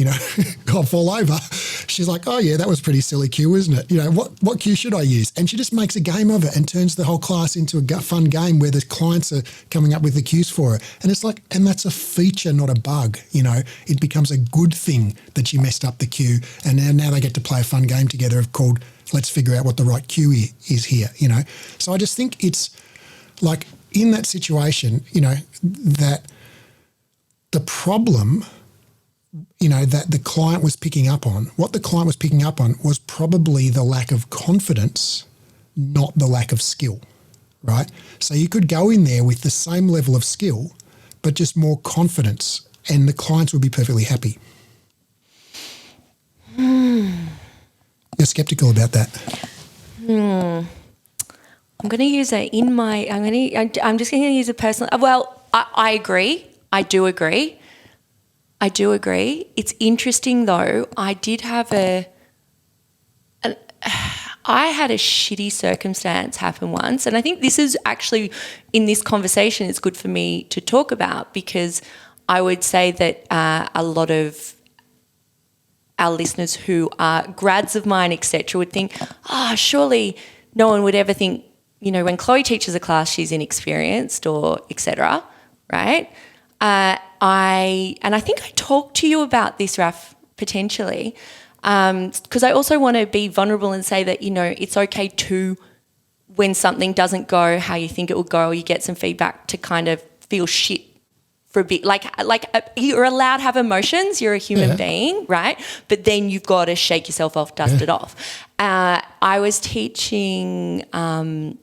I'll fall over." She's like, "Oh yeah, that was a pretty silly cue, isn't it? What cue should I use?" And she just makes a game of it and turns the whole class into a fun game where the clients are coming up with the cues for her. And it's like, and that's a feature, not a bug, It becomes a good thing that she messed up the cue, and now they get to play a fun game together called, "Let's figure out what the right cue is here," So I just think it's, like, in that situation, that the problem that the client was picking up on. What the client was picking up on was probably the lack of confidence, not the lack of skill, right? So you could go in there with the same level of skill, but just more confidence, and the clients would be perfectly happy. You're skeptical about that. I'm going to use it in my. I'm just going to use a personal. Well, I agree. I do agree. It's interesting though. I had a shitty circumstance happen once, and I think this is actually in this conversation. It's good for me to talk about because I would say that a lot of our listeners who are grads of mine, etc., would think, surely no one would ever think, when Chloe teaches a class, she's inexperienced or etc., right? I think I talked to you about this, Raph, potentially, because I also want to be vulnerable and say that, it's okay to, when something doesn't go how you think it will go, or you get some feedback, to kind of feel shit for a bit. Like you're allowed to have emotions. You're a human being, right? But then you've got to shake yourself off, dust it off. I was teaching at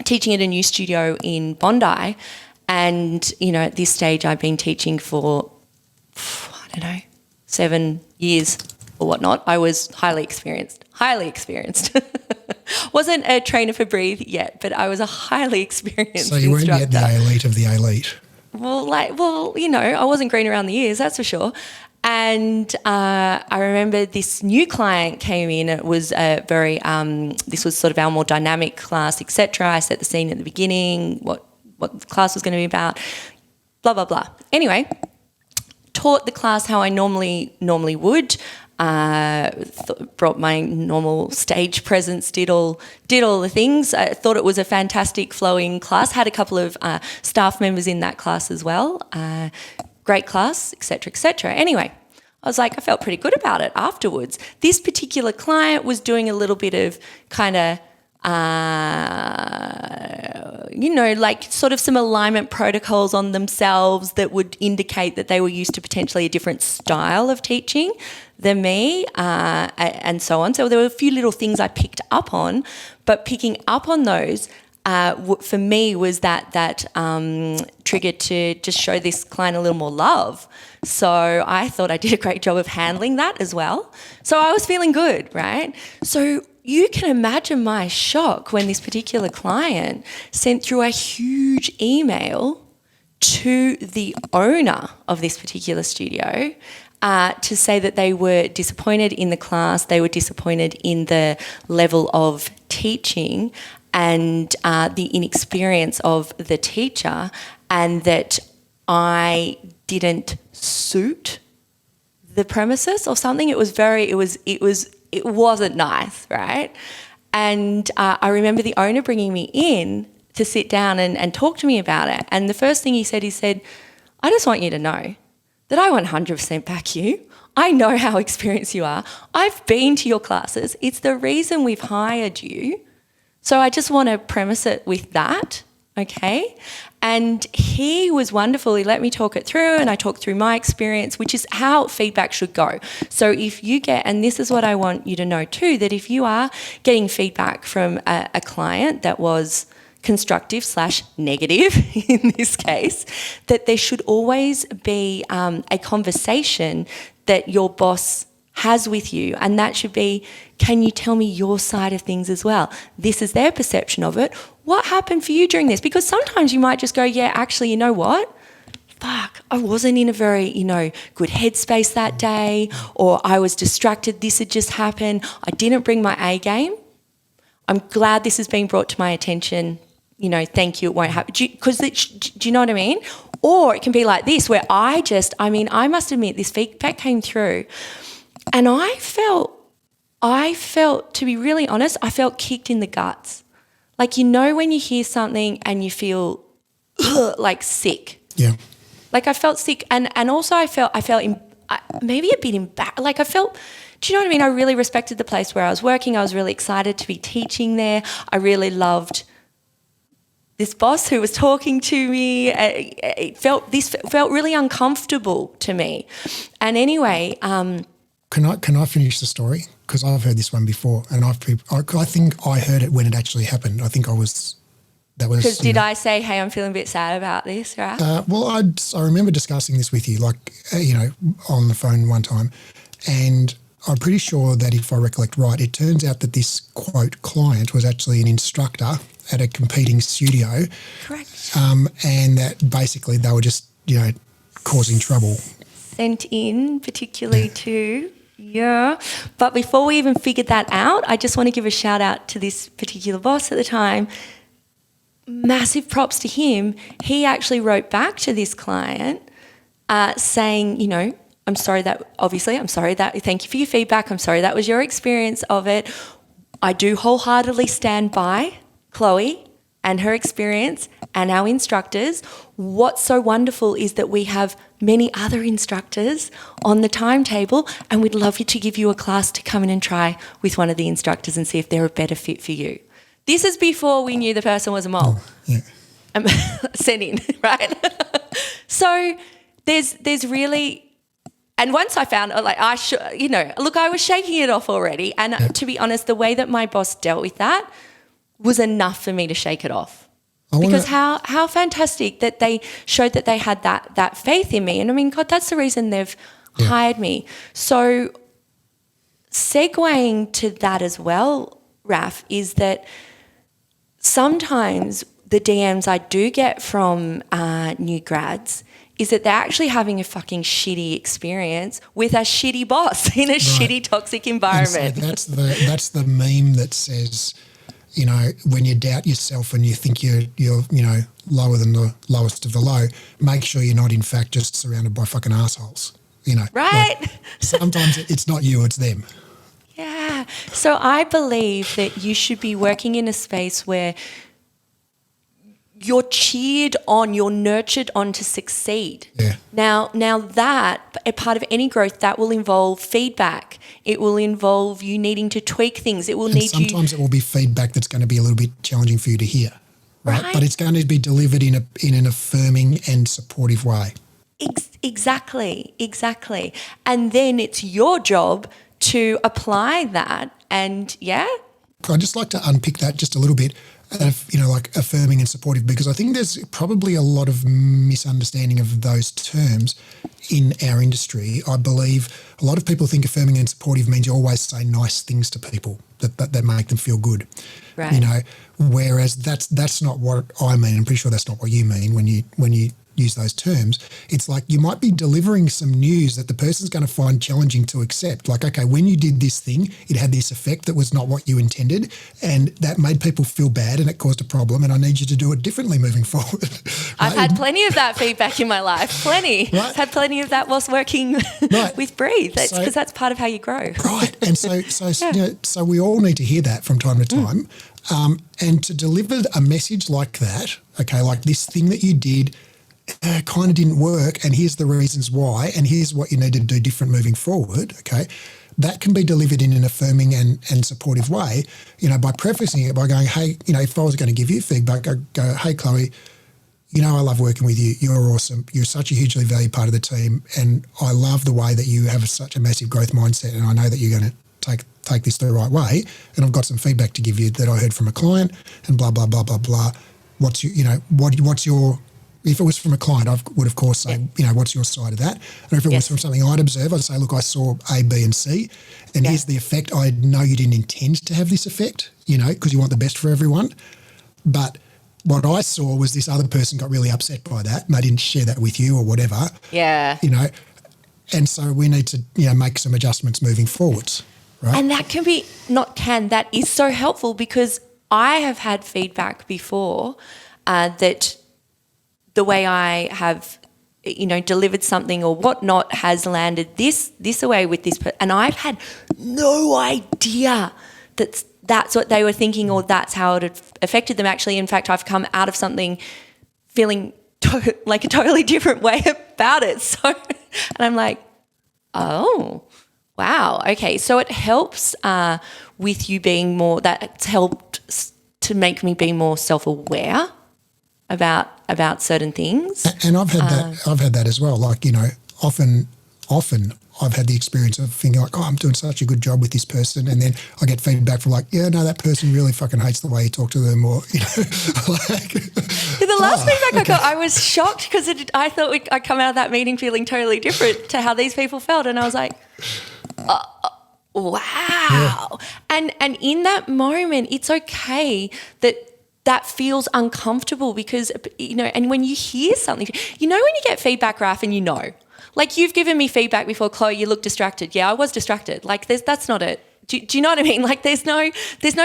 a new studio in Bondi, and at this stage I've been teaching for 7 years or whatnot. I was highly experienced. Wasn't a trainer for Breathe yet, but I was a highly experienced So you instructor. weren't yet the elite of the elite. Well, I wasn't green around the ears, that's for sure. And I remember this new client came in. It was a very, this was sort of our more dynamic class, etc. I set the scene at the beginning, what the class was going to be about, blah, blah, blah. Anyway, taught the class how I normally would. Brought my normal stage presence, did all the things. I thought it was a fantastic flowing class. Had a couple of staff members in that class as well. Great class, etc., etc. Anyway, I felt pretty good about it afterwards. This particular client was doing a little bit of kind of, sort of some alignment protocols on themselves that would indicate that they were used to potentially a different style of teaching than me, and so on. So there were a few little things I picked up on, but picking up on those for me was that trigger to just show this client a little more love. So I thought I did a great job of handling that as well. So I was feeling good, right? So you can imagine my shock when this particular client sent through a huge email to the owner of this particular studio to say that they were disappointed in the class, they were disappointed in the level of teaching and the inexperience of the teacher, and that I didn't suit the premises or something. It wasn't nice, right? And I remember the owner bringing me in to sit down and talk to me about it. And the first thing he said, I just want you to know that I 100% back you. I know how experienced you are. I've been to your classes. It's the reason we've hired you. So I just want to premise it with that, okay? And he was wonderful. He let me talk it through, and I talked through my experience, which is how feedback should go. So if you get, and this is what I want you to know too, that if you are getting feedback from a client that was constructive/negative in this case, that there should always be a conversation that your boss has with you, and that should be, can you tell me your side of things as well? This is their perception of it. What happened for you during this? Because sometimes you might just go, yeah, actually, you know what? Fuck, I wasn't in a very, good headspace that day, or I was distracted, this had just happened, I didn't bring my A game. I'm glad this has been brought to my attention. Thank you, it won't happen. Do you know what I mean? Or it can be like this, where I must admit, this feedback came through, and I felt, to be really honest, I felt kicked in the guts. Like, when you hear something and you feel like sick. Yeah. Like I felt sick, and also I felt maybe a bit embarrassed. Like I felt, do you know what I mean? I really respected the place where I was working. I was really excited to be teaching there. I really loved this boss who was talking to me. It felt really uncomfortable to me. And anyway, Can I finish the story? Because I've heard this one before, and I think I heard it when it actually happened. I think because did I say, hey, I'm feeling a bit sad about this, right? Well, I remember discussing this with you, on the phone one time, and I'm pretty sure that if I recollect right, it turns out that this, quote, client was actually an instructor at a competing studio. Correct. And that basically they were just, causing trouble. Sent in particularly to... Yeah. But before we even figured that out, I just want to give a shout out to this particular boss at the time. Massive props to him. He actually wrote back to this client saying, I'm sorry that thank you for your feedback. I'm sorry that was your experience of it. I do wholeheartedly stand by Chloe and her experience and our instructors. What's so wonderful is that we have many other instructors on the timetable, and we'd love to give you a class to come in and try with one of the instructors and see if they're a better fit for you. This is before we knew the person was a mole. Sent in, right? So there's really... And once I found, I was shaking it off already. And to be honest, the way that my boss dealt with that was enough for me to shake it off. Because how fantastic that they showed that they had that faith in me. And I mean, God, that's the reason they've hired me. So segueing to that as well, Raph, is that sometimes the DMs I do get from new grads is that they're actually having a fucking shitty experience with a shitty boss in a shitty toxic environment. And so that's the meme that says, when you doubt yourself and you think you're lower than the lowest of the low, make sure you're not in fact just surrounded by fucking assholes. Right? Sometimes it's not you, it's them. Yeah. So I believe that you should be working in a space where you're cheered on, you're nurtured on to succeed. Yeah. Now that, a part of any growth, that will involve feedback. It will involve you needing to tweak things. It will sometimes it will be feedback that's going to be a little bit challenging for you to hear, right? But it's going to be delivered in an affirming and supportive way. Exactly. And then it's your job to apply that. And I'd just like to unpick that just a little bit. Affirming and supportive, because I think there's probably a lot of misunderstanding of those terms in our industry. I believe a lot of people think affirming and supportive means you always say nice things to people that make them feel good. Right. Whereas that's not what I mean. I'm pretty sure that's not what you mean when you use those terms. It's like you might be delivering some news that the person's going to find challenging to accept. Like, okay, when you did this thing, it had this effect that was not what you intended, and that made people feel bad and it caused a problem, and I need you to do it differently moving forward. Right? I've had plenty of that feedback in my life. Plenty. Right? I've had plenty of that whilst working with Breathe. That's because that's part of how you grow. Right. And so we all need to hear that from time to time. And to deliver a message like that, okay, like this thing that you did kind of didn't work, and here's the reasons why, and here's what you need to do different moving forward, okay, that can be delivered in an affirming and supportive way, by prefacing it by going, hey, if I was going to give you feedback, I'd go, hey, Chloe, I love working with you. You're awesome. You're such a hugely valued part of the team, and I love the way that you have such a massive growth mindset, and I know that you're going to take this the right way, and I've got some feedback to give you that I heard from a client, and blah, blah, blah, blah, blah. What's your if it was from a client, I would, of course, say, what's your side of that? And if it was from something I'd observe, I'd say, look, I saw A, B, and C, and here's the effect. I know you didn't intend to have this effect, because you want the best for everyone. But what I saw was this other person got really upset by that, and they didn't share that with you or whatever. Yeah. And so we need to, make some adjustments moving forwards, right? And that that is so helpful, because I have had feedback before that the way I have, delivered something or whatnot has landed this away with this person. And I've had no idea that's what they were thinking, or that's how it had affected them. Actually, in fact, I've come out of something feeling like a totally different way about it. So, and I'm like, oh, wow, okay. So it helps with you being more, that's helped to make me be more self-aware about certain things. And I've had that. I've had that as well. Like, you know, often I've had the experience of thinking like, oh, I'm doing such a good job with this person, and then I get feedback from like, yeah, no, that person really fucking hates the way you talk to them, or you know, like. The last feedback I got, I was shocked because I thought I'd come out of that meeting feeling totally different to how these people felt, and I was like, wow. Yeah. And in that moment, it's okay that feels uncomfortable because, you know, and when you hear something, you know, when you get feedback, Raph, and you know, like you've given me feedback before, Chloe, you look distracted. Yeah, I was distracted. Like that's not it. Do you know what I mean? Like there's no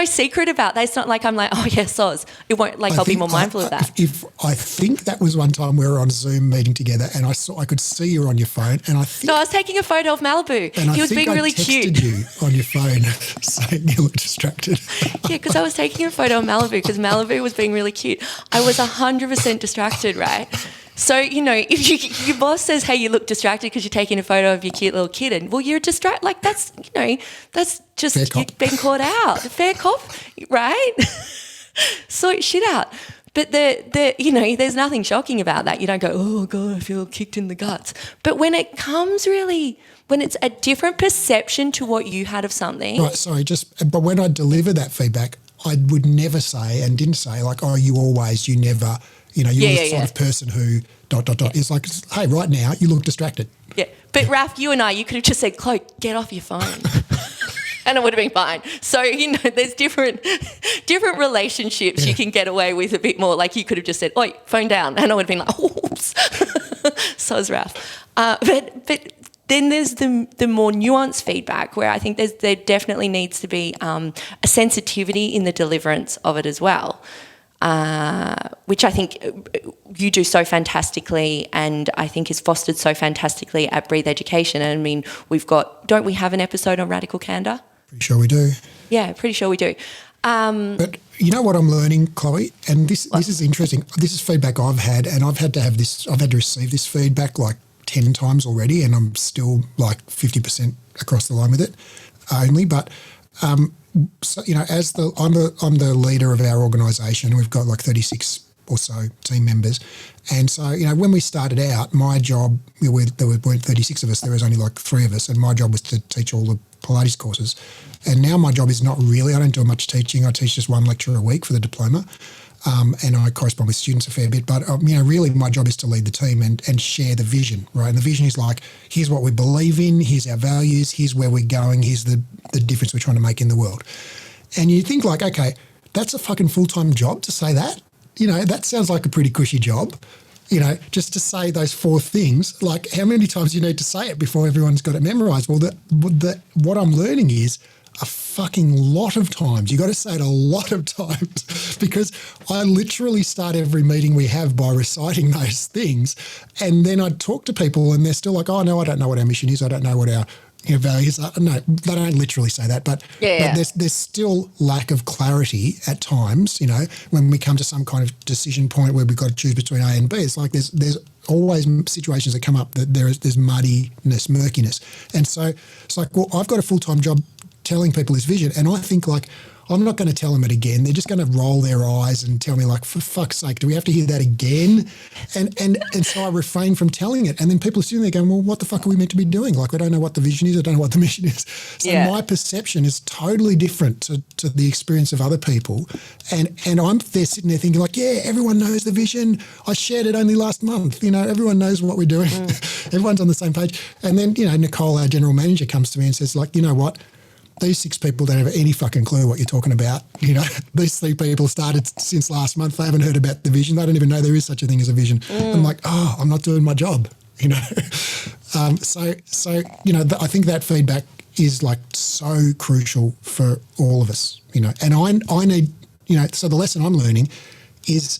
secret about that. It's not like I'm like, oh yeah, soz. It won't, like I'll be more mindful of that. If I think that was one time we were on Zoom meeting together and I could see you on your phone, and I think I was taking a photo of Malibu. He was being really cute. You on your phone saying you look distracted. Yeah, because I was taking a photo of Malibu because Malibu was being really cute. I was 100% distracted, right? So, you know, if your boss says, hey, you look distracted because you're taking a photo of your cute little kitten, well, you're distracted. Like, that's, you know, that's just you've been caught out. Fair cop, right? Sort shit out. But, you know, there's nothing shocking about that. You don't go, oh, God, I feel kicked in the guts. But when it comes when it's a different perception to what you had of something. Right, sorry, but when I deliver that feedback, I would never say and didn't say like, oh, you never... You know, you're the sort of person who ... It's like, hey, right now you look distracted. Yeah. But Raph, you could have just said, Chloe, get off your phone. And it would have been fine. So, you know, there's different relationships you can get away with a bit more. Like you could have just said, oi, phone down. And I would have been like, oops. So's Raph. But then there's the more nuanced feedback where I think there definitely needs to be a sensitivity in the deliverance of it as well. Which I think you do so fantastically, and I think is fostered so fantastically at Breathe Education. And I mean, don't we have an episode on radical candor? Pretty sure we do. Yeah, pretty sure we do. But you know what I'm learning, Chloe, and this is interesting. This is feedback I've had, and I've had to receive this feedback like 10 times already, and I'm still like 50% across the line with it only. But so, you know, I'm the leader of our organisation. We've got like 36 or so team members, and so you know, when we started out, my job there weren't 36 of us. There was only like 3 of us, and my job was to teach all the Pilates courses. And now my job is not really. I don't do much teaching. I teach just 1 lecture a week for the diploma, and I correspond with students a fair bit. But you know, really, my job is to lead the team and share the vision, right? And the vision is like, here's what we believe in, here's our values, here's where we're going, here's the difference we're trying to make in the world. And you think like, okay, that's a fucking full-time job to say that. You know, that sounds like a pretty cushy job. You know, just to say those 4 things. Like, how many times do you need to say it before everyone's got it memorised? Well, what I'm learning is a fucking lot of times. You got to say it a lot of times because I literally start every meeting we have by reciting those things, and then I talk to people and they're still like, oh no, I don't know what our mission is. I don't know what our values are. No, they don't literally say that, but there's still lack of clarity at times. You know, when we come to some kind of decision point where we've got to choose between A and B, it's like there's always situations that come up that there's muddiness, murkiness, and so it's like, well, I've got a full-time job telling people this vision, and I think like, I'm not going to tell them it again. They're just going to roll their eyes and tell me like, for fuck's sake, do we have to hear that again? And so I refrain from telling it. And then people are sitting there going, well, what the fuck are we meant to be doing? Like, we don't know what the vision is. I don't know what the mission is. So my perception is totally different to the experience of other people. And I'm there sitting there thinking like, yeah, everyone knows the vision. I shared it only last month. You know, everyone knows what we're doing. Everyone's on the same page. And then, you know, Nicole, our general manager, comes to me and says like, you know what? These 6 people don't have any fucking clue what you're talking about. You know, these 3 people started since last month. They haven't heard about the vision. They don't even know there is such a thing as a vision. I'm like, oh, I'm not doing my job, you know. So you know, I think that feedback is like so crucial for all of us, you know. And I need, you know, so the lesson I'm learning is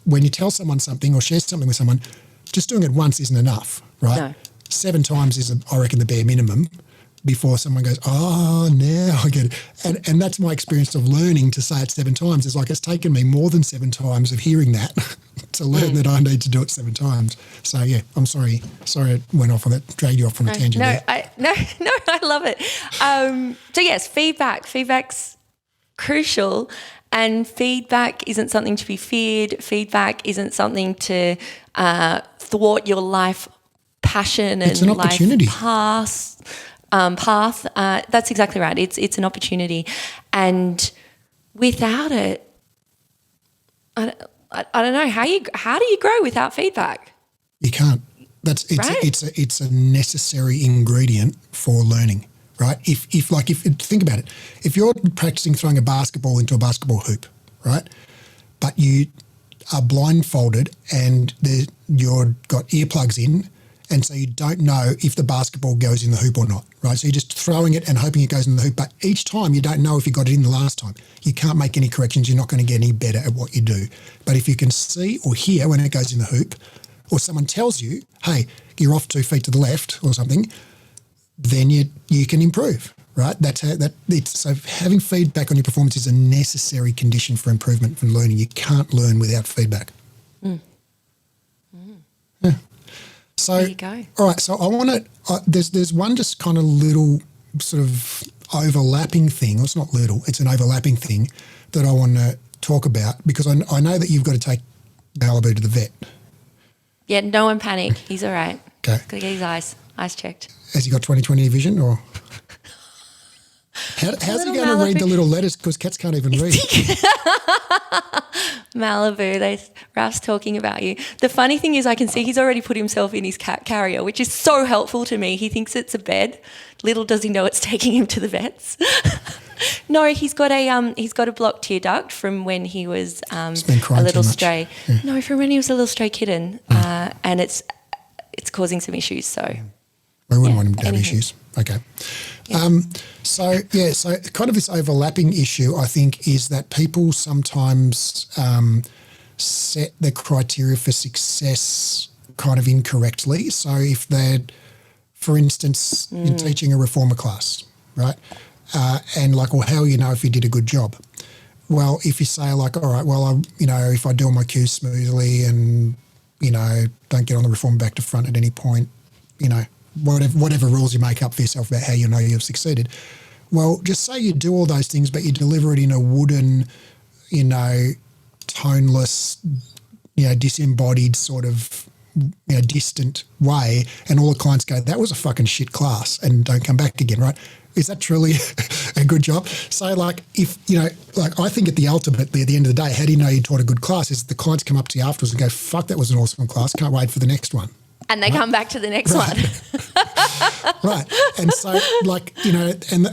when you tell someone something or share something with someone, just doing it once isn't enough, right? No. 7 times is, I reckon, the bare minimum before someone goes, oh, now I get it. And that's my experience of learning to say it 7 times. It's like it's taken me more than 7 times of hearing that to learn that I need to do it 7 times. So, yeah, I'm sorry. Sorry I went off on that, dragged you off on a tangent there. I love it. So, yes, feedback's crucial. And feedback isn't something to be feared. Feedback isn't something to thwart your life passion and it's an life opportunity. path. That's exactly right. It's an opportunity, and without it, I don't know how do you grow without feedback? You can't. It's a necessary ingredient for learning, right? If think about it, if you're practicing throwing a basketball into a basketball hoop, right, but you are blindfolded and you're got earplugs in, and so you don't know if the basketball goes in the hoop or not, right? So you're just throwing it and hoping it goes in the hoop, but each time you don't know if you got it in the last time. You can't make any corrections. You're not going to get any better at what you do. But if you can see or hear when it goes in the hoop, or someone tells you, hey, you're off 2 feet to the left or something, then you can improve, right? So having feedback on your performance is a necessary condition for improvement and learning. You can't learn without feedback. Yeah. So, there you go. All right, so I want to, there's one just kind of little sort of overlapping thing, or it's not little, it's an overlapping thing that I want to talk about, because I know that you've got to take Malibu to the vet. Yeah, no one panic. He's all right. Okay. Got to get his eyes checked. Has he got 20/20 vision, or how's he going to read the little letters, because cats can't even read? Malibu, Raph's talking about you. The funny thing is I can see he's already put himself in his cat carrier, which is so helpful to me. He thinks it's a bed. Little does he know it's taking him to the vets. No, he's got a blocked tear duct from when he was a little stray. Yeah. No, from when he was a little stray kitten, and it's causing some issues. So we wouldn't want him to have issues. Okay. Yeah. So kind of this overlapping issue, I think, is that people sometimes set the criteria for success kind of incorrectly. So if they're, for instance, in teaching a reformer class, right, and like, well, how will you know if you did a good job? Well, if you say like, all right, well, if I do all my cues smoothly and, don't get on the reformer back to front at any point, whatever rules you make up for yourself about how you know you've succeeded. Well, just say you do all those things, but you deliver it in a wooden, toneless, disembodied sort of, distant way, and all the clients go, that was a fucking shit class, and don't come back again, right? Is that truly a good job? So like if, I think at the ultimate, at the end of the day, how do you know you taught a good class is the clients come up to you afterwards and go, fuck, that was an awesome class. Can't wait for the next one. And they come back to the next one. Right. And so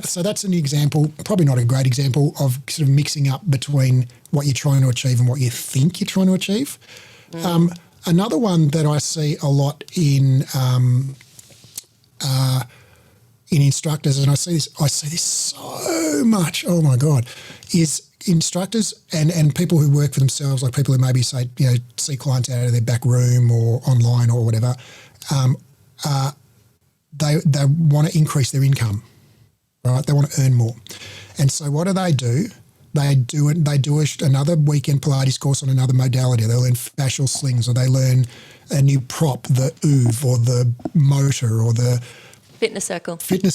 so that's an example, probably not a great example, of sort of mixing up between what you're trying to achieve and what you think you're trying to achieve. Another one that I see a lot in instructors, and I see this so much, oh my God, is instructors and people who work for themselves, like people who maybe say, see clients out of their back room or online or whatever, they want to increase their income, right? They want to earn more. And so what do? They do another weekend Pilates course on another modality. They learn fascial slings, or they learn a new prop, the OOV or the motor or the fitness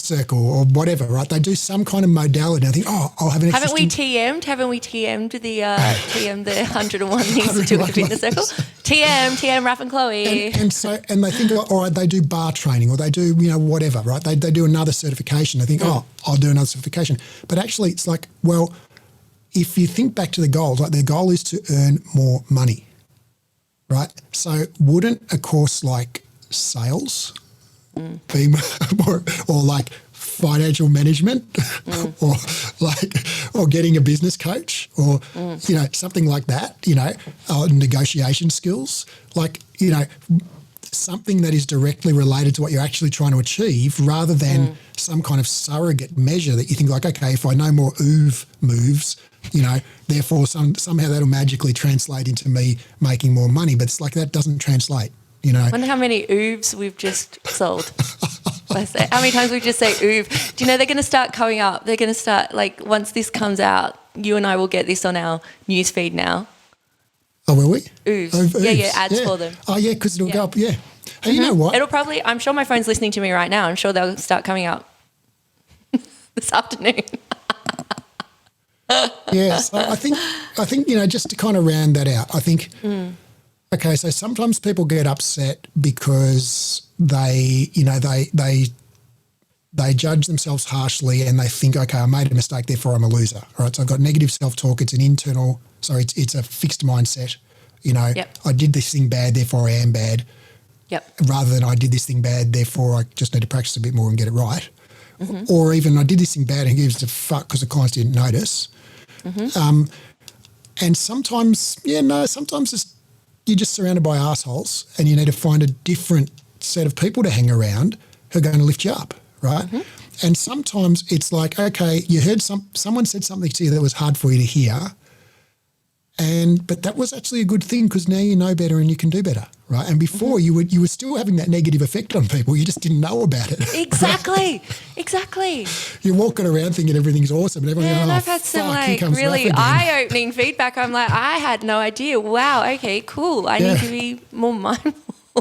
circle or whatever, right? They do some kind of modality. I think, I'll have an extra. Haven't we TM'd the 101 things to do with the fitness circle? TM, Raph and Cloe. And they think, all right, they do bar training, or they do, whatever, right? They do another certification. They think, I'll do another certification. But actually it's like, well, if you think back to the goals, like their goal is to earn more money, right? So wouldn't a course like sales be more, or like financial management or getting a business coach or, something like that, negotiation skills, something that is directly related to what you're actually trying to achieve, rather than some kind of surrogate measure that you think like, okay, if I know more OOV moves, therefore somehow that'll magically translate into me making more money. But it's like that doesn't translate, I wonder how many OOVs we've just sold. How many times we just say OOV? Do you know they're going to start coming up? They're going to start, once this comes out, you and I will get this on our news feed now. Oh, will we? OOVs. OOVs. Yeah, ads for them. Oh, yeah, because it'll go up, yeah. Hey, you know what? It'll probably, I'm sure my phone's listening to me right now. I'm sure they'll start coming up this afternoon. Yeah, so I think just to kind of round that out, I think okay, so sometimes people get upset because they judge themselves harshly and they think, okay, I made a mistake, therefore I'm a loser. All right, so I've got negative self-talk. It's it's a fixed mindset. Yep. I did this thing bad, therefore I am bad. Yep. Rather than I did this thing bad, therefore I just need to practice a bit more and get it right. Or even I did this thing bad and who gives a fuck because the clients didn't notice. And sometimes you're just surrounded by assholes and you need to find a different set of people to hang around who are going to lift you up, right? And sometimes it's like, okay, you heard someone said something to you that was hard for you to hear, but that was actually a good thing because now you know better and you can do better, right? And before you were still having that negative effect on people, you just didn't know about it. Exactly, exactly. You're walking around thinking everything's awesome and everyone's And going, I've had some here comes really Raph again. eye-opening feedback. I'm like, I had no idea. Wow, okay, cool. I need to be more mindful.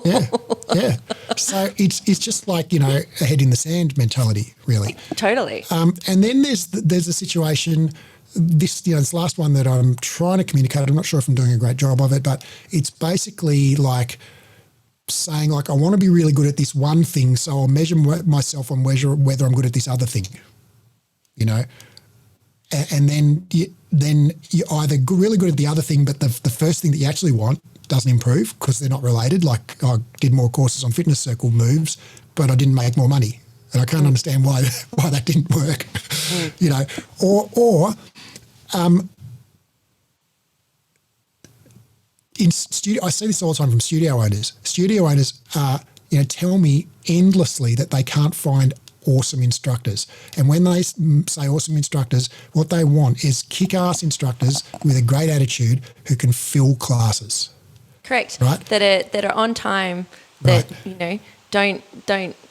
Yeah. So it's just like, a head in the sand mentality, really. Totally. And then there's a situation, this last one that I'm trying to communicate. I'm not sure if I'm doing a great job of it, but it's basically like saying like, I want to be really good at this one thing, so I'll measure myself on whether I'm good at this other thing, and then you're either really good at the other thing, but the first thing that you actually want doesn't improve because they're not related. Like I did more courses on fitness circle moves, but I didn't make more money. And I can't understand why that didn't work, in studio, I see this all the time from studio owners. Studio owners tell me endlessly that they can't find awesome instructors. And when they say awesome instructors, what they want is kick-ass instructors with a great attitude who can fill classes. Correct. Right. That are on time. That don't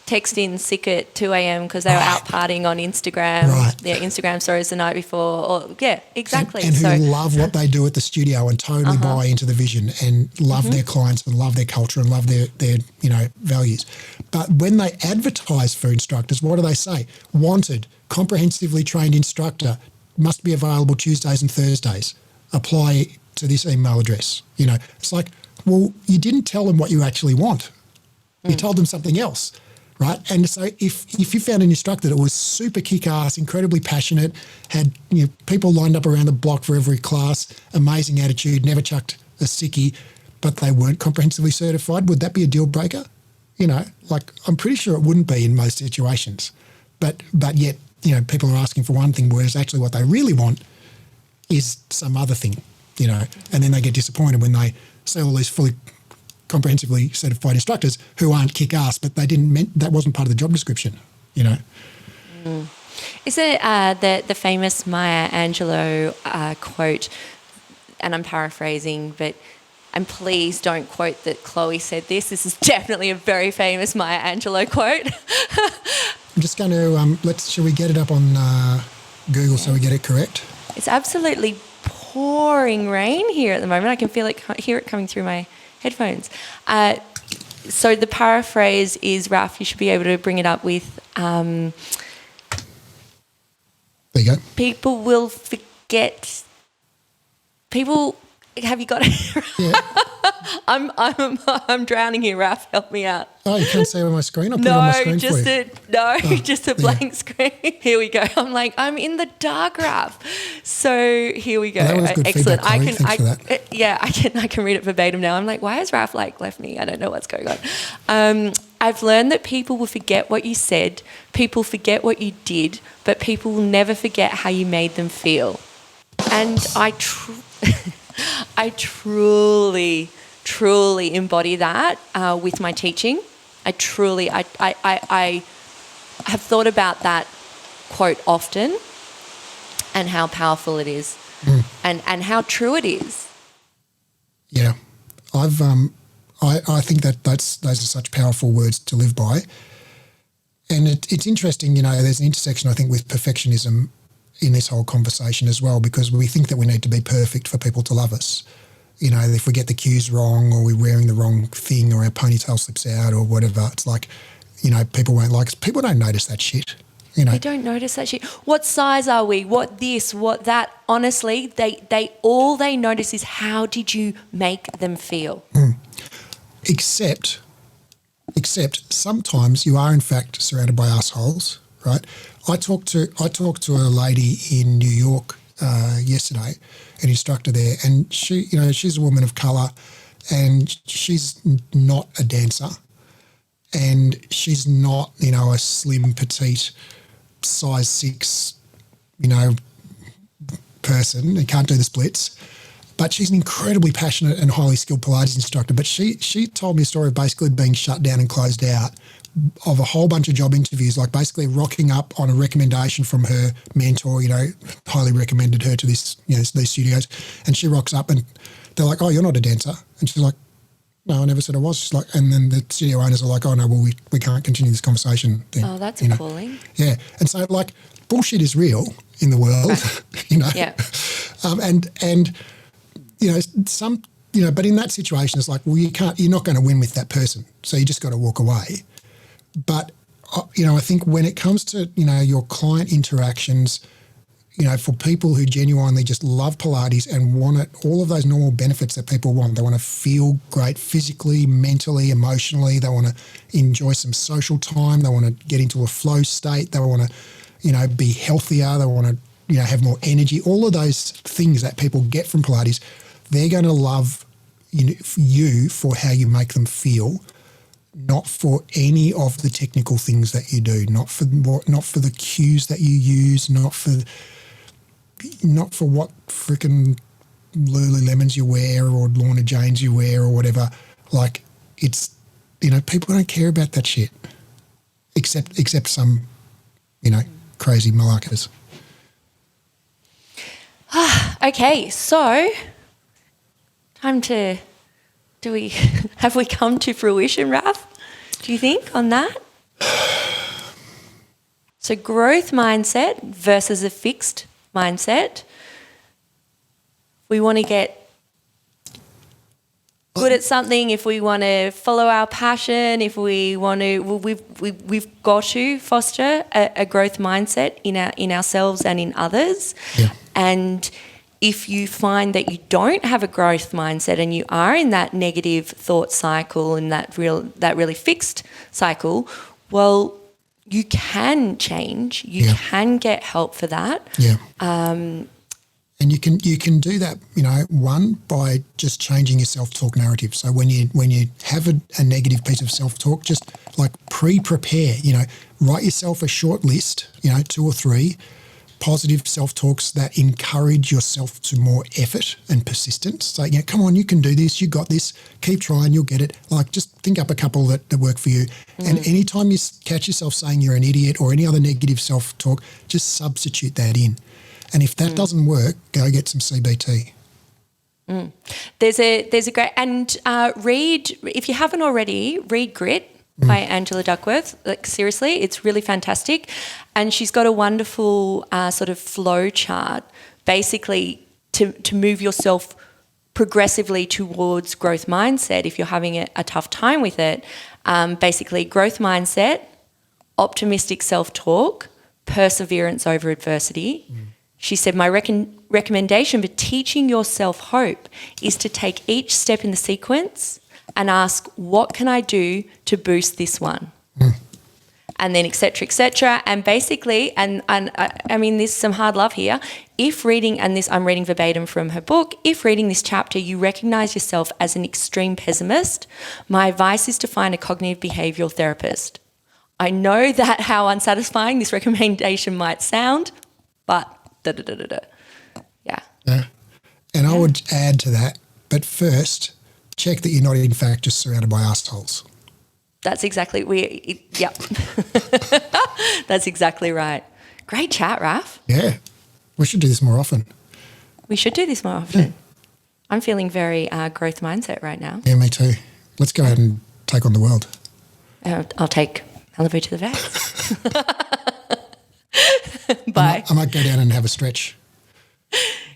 text in sick at 2 a.m. because they were out partying on Instagram. Right. Their Instagram stories the night before. Or exactly. And who love what they do at the studio and totally buy into the vision and love their clients and love their culture and love their values. But when they advertise for instructors, what do they say? Wanted, comprehensively trained instructor, must be available Tuesdays and Thursdays. Apply to this email address. It's like, well, you didn't tell them what you actually want. You told them something else, right? And so if you found an instructor that was super kick-ass, incredibly passionate, had people lined up around the block for every class, amazing attitude, never chucked a sickie, but they weren't comprehensively certified, would that be a deal breaker? I'm pretty sure it wouldn't be in most situations. But yet, people are asking for one thing, whereas actually what they really want is some other thing, and then they get disappointed when they see all these fully comprehensively certified instructors who aren't kick-ass, but that wasn't part of the job description, Is it the famous Maya Angelou quote, and I'm paraphrasing, and please don't quote that Chloe said this. This is definitely a very famous Maya Angelou quote. I'm just going to, shall we get it up on Google so we get it correct? It's absolutely pouring rain here at the moment. I can hear it coming through my headphones. So the paraphrase is, Raph, you should be able to bring it up with... there you go. People will forget... Have you got it? Yeah. I'm drowning here, Raph. Help me out. Oh, you can't see it on my screen? I'll put it on my screen for you. Just a blank screen. Here we go. I'm like, I'm in the dark, Raph. So here we go. Well, that was good excellent. feedback, Chloe. Thanks for that. I can read it verbatim now. I'm like, why has Raph left me? I don't know what's going on. I've learned that people will forget what you said, people forget what you did, but people will never forget how you made them feel. And I truly embody that with my teaching. I have thought about that quote often and how powerful it is and how true it is. Yeah. I think those are such powerful words to live by. And it's interesting, there's an intersection, I think, with perfectionism in this whole conversation as well, because we think that we need to be perfect for people to love us. If we get the cues wrong or we're wearing the wrong thing or our ponytail slips out or whatever, it's like, people won't like us. People don't notice that shit. You know, They don't notice that shit. What size are we? What this? What that? Honestly, all they notice is how did you make them feel. except sometimes you are in fact surrounded by assholes, right? I talked to a lady in New York yesterday, an instructor there, and she's a woman of colour, and she's not a dancer, and she's not a slim petite size 6 person and can't do the splits. But she's an incredibly passionate and highly skilled Pilates instructor. But she told me a story of basically being shut down and closed out of a whole bunch of job interviews, like basically rocking up on a recommendation from her mentor, highly recommended her to this, these studios. And she rocks up and they're like, "Oh, you're not a dancer." And she's like, "No, I never said I was." She's like, and then the studio owners are like, "Oh no, well we can't continue this conversation." Then, Oh, that's appalling. Yeah. And so like bullshit is real in the world, Yeah. But in that situation, it's like, well, you're not going to win with that person. So you just got to walk away. But, I think when it comes to, your client interactions, for people who genuinely just love Pilates and want it, all of those normal benefits that people want, they want to feel great physically, mentally, emotionally. They want to enjoy some social time. They want to get into a flow state. They want to, be healthier. They want to, have more energy. All of those things that people get from Pilates, they're going to love you for how you make them feel, not for any of the technical things that you do, not for the cues that you use, not for what freaking Lululemons you wear or Lorna Janes you wear or whatever. Like, it's, people don't care about that shit, except some, crazy malacas. Okay, so have we come to fruition, Raph? Do you think on that? So growth mindset versus a fixed mindset. We want to get good at something, if we want to follow our passion, if we want to, we've got to foster a growth mindset in ourselves and in others. Yeah. And if you find that you don't have a growth mindset and you are in that negative thought cycle and that really fixed cycle, well, you can change. You can get help for that. Yeah. And you can do that, one, by just changing your self-talk narrative. So when you have a negative piece of self-talk, just like pre-prepare, write yourself a short list, 2 or 3 positive self-talks that encourage yourself to more effort and persistence. So, come on, you can do this, you got this, keep trying, you'll get it. Like, just think up a couple that work for you. And anytime you catch yourself saying you're an idiot or any other negative self-talk, just substitute that in. And if that doesn't work, go get some CBT. There's a great, and read, if you haven't already, read Grit by Angela Duckworth. Like, seriously, it's really fantastic. And she's got a wonderful sort of flow chart, basically to move yourself progressively towards growth mindset if you're having a tough time with it. Basically, growth mindset, optimistic self-talk, perseverance over adversity. She said, my recommendation for teaching yourself hope is to take each step in the sequence and ask, what can I do to boost this one? And then et cetera, and basically, and I mean, there's some hard love here. If reading, and this I'm reading verbatim from her book, if reading this chapter you recognise yourself as an extreme pessimist, my advice is to find a cognitive behavioural therapist. I know that how unsatisfying this recommendation might sound, but yeah. And I would add to that, but first, check that you're not in fact just surrounded by assholes. That's exactly, yep. That's exactly right. Great chat, Raph. Yeah. We should do this more often. We should do this more often. Yeah. I'm feeling very growth mindset right now. Yeah, me too. Let's go out and take on the world. I'll take Malibu to the vet. Bye. I might go down and have a stretch.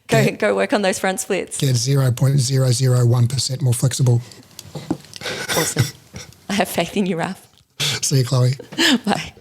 Go work on those front splits. Get 0.001% more flexible. Awesome. I have faith in you, Raph. See you, Chloe. Bye.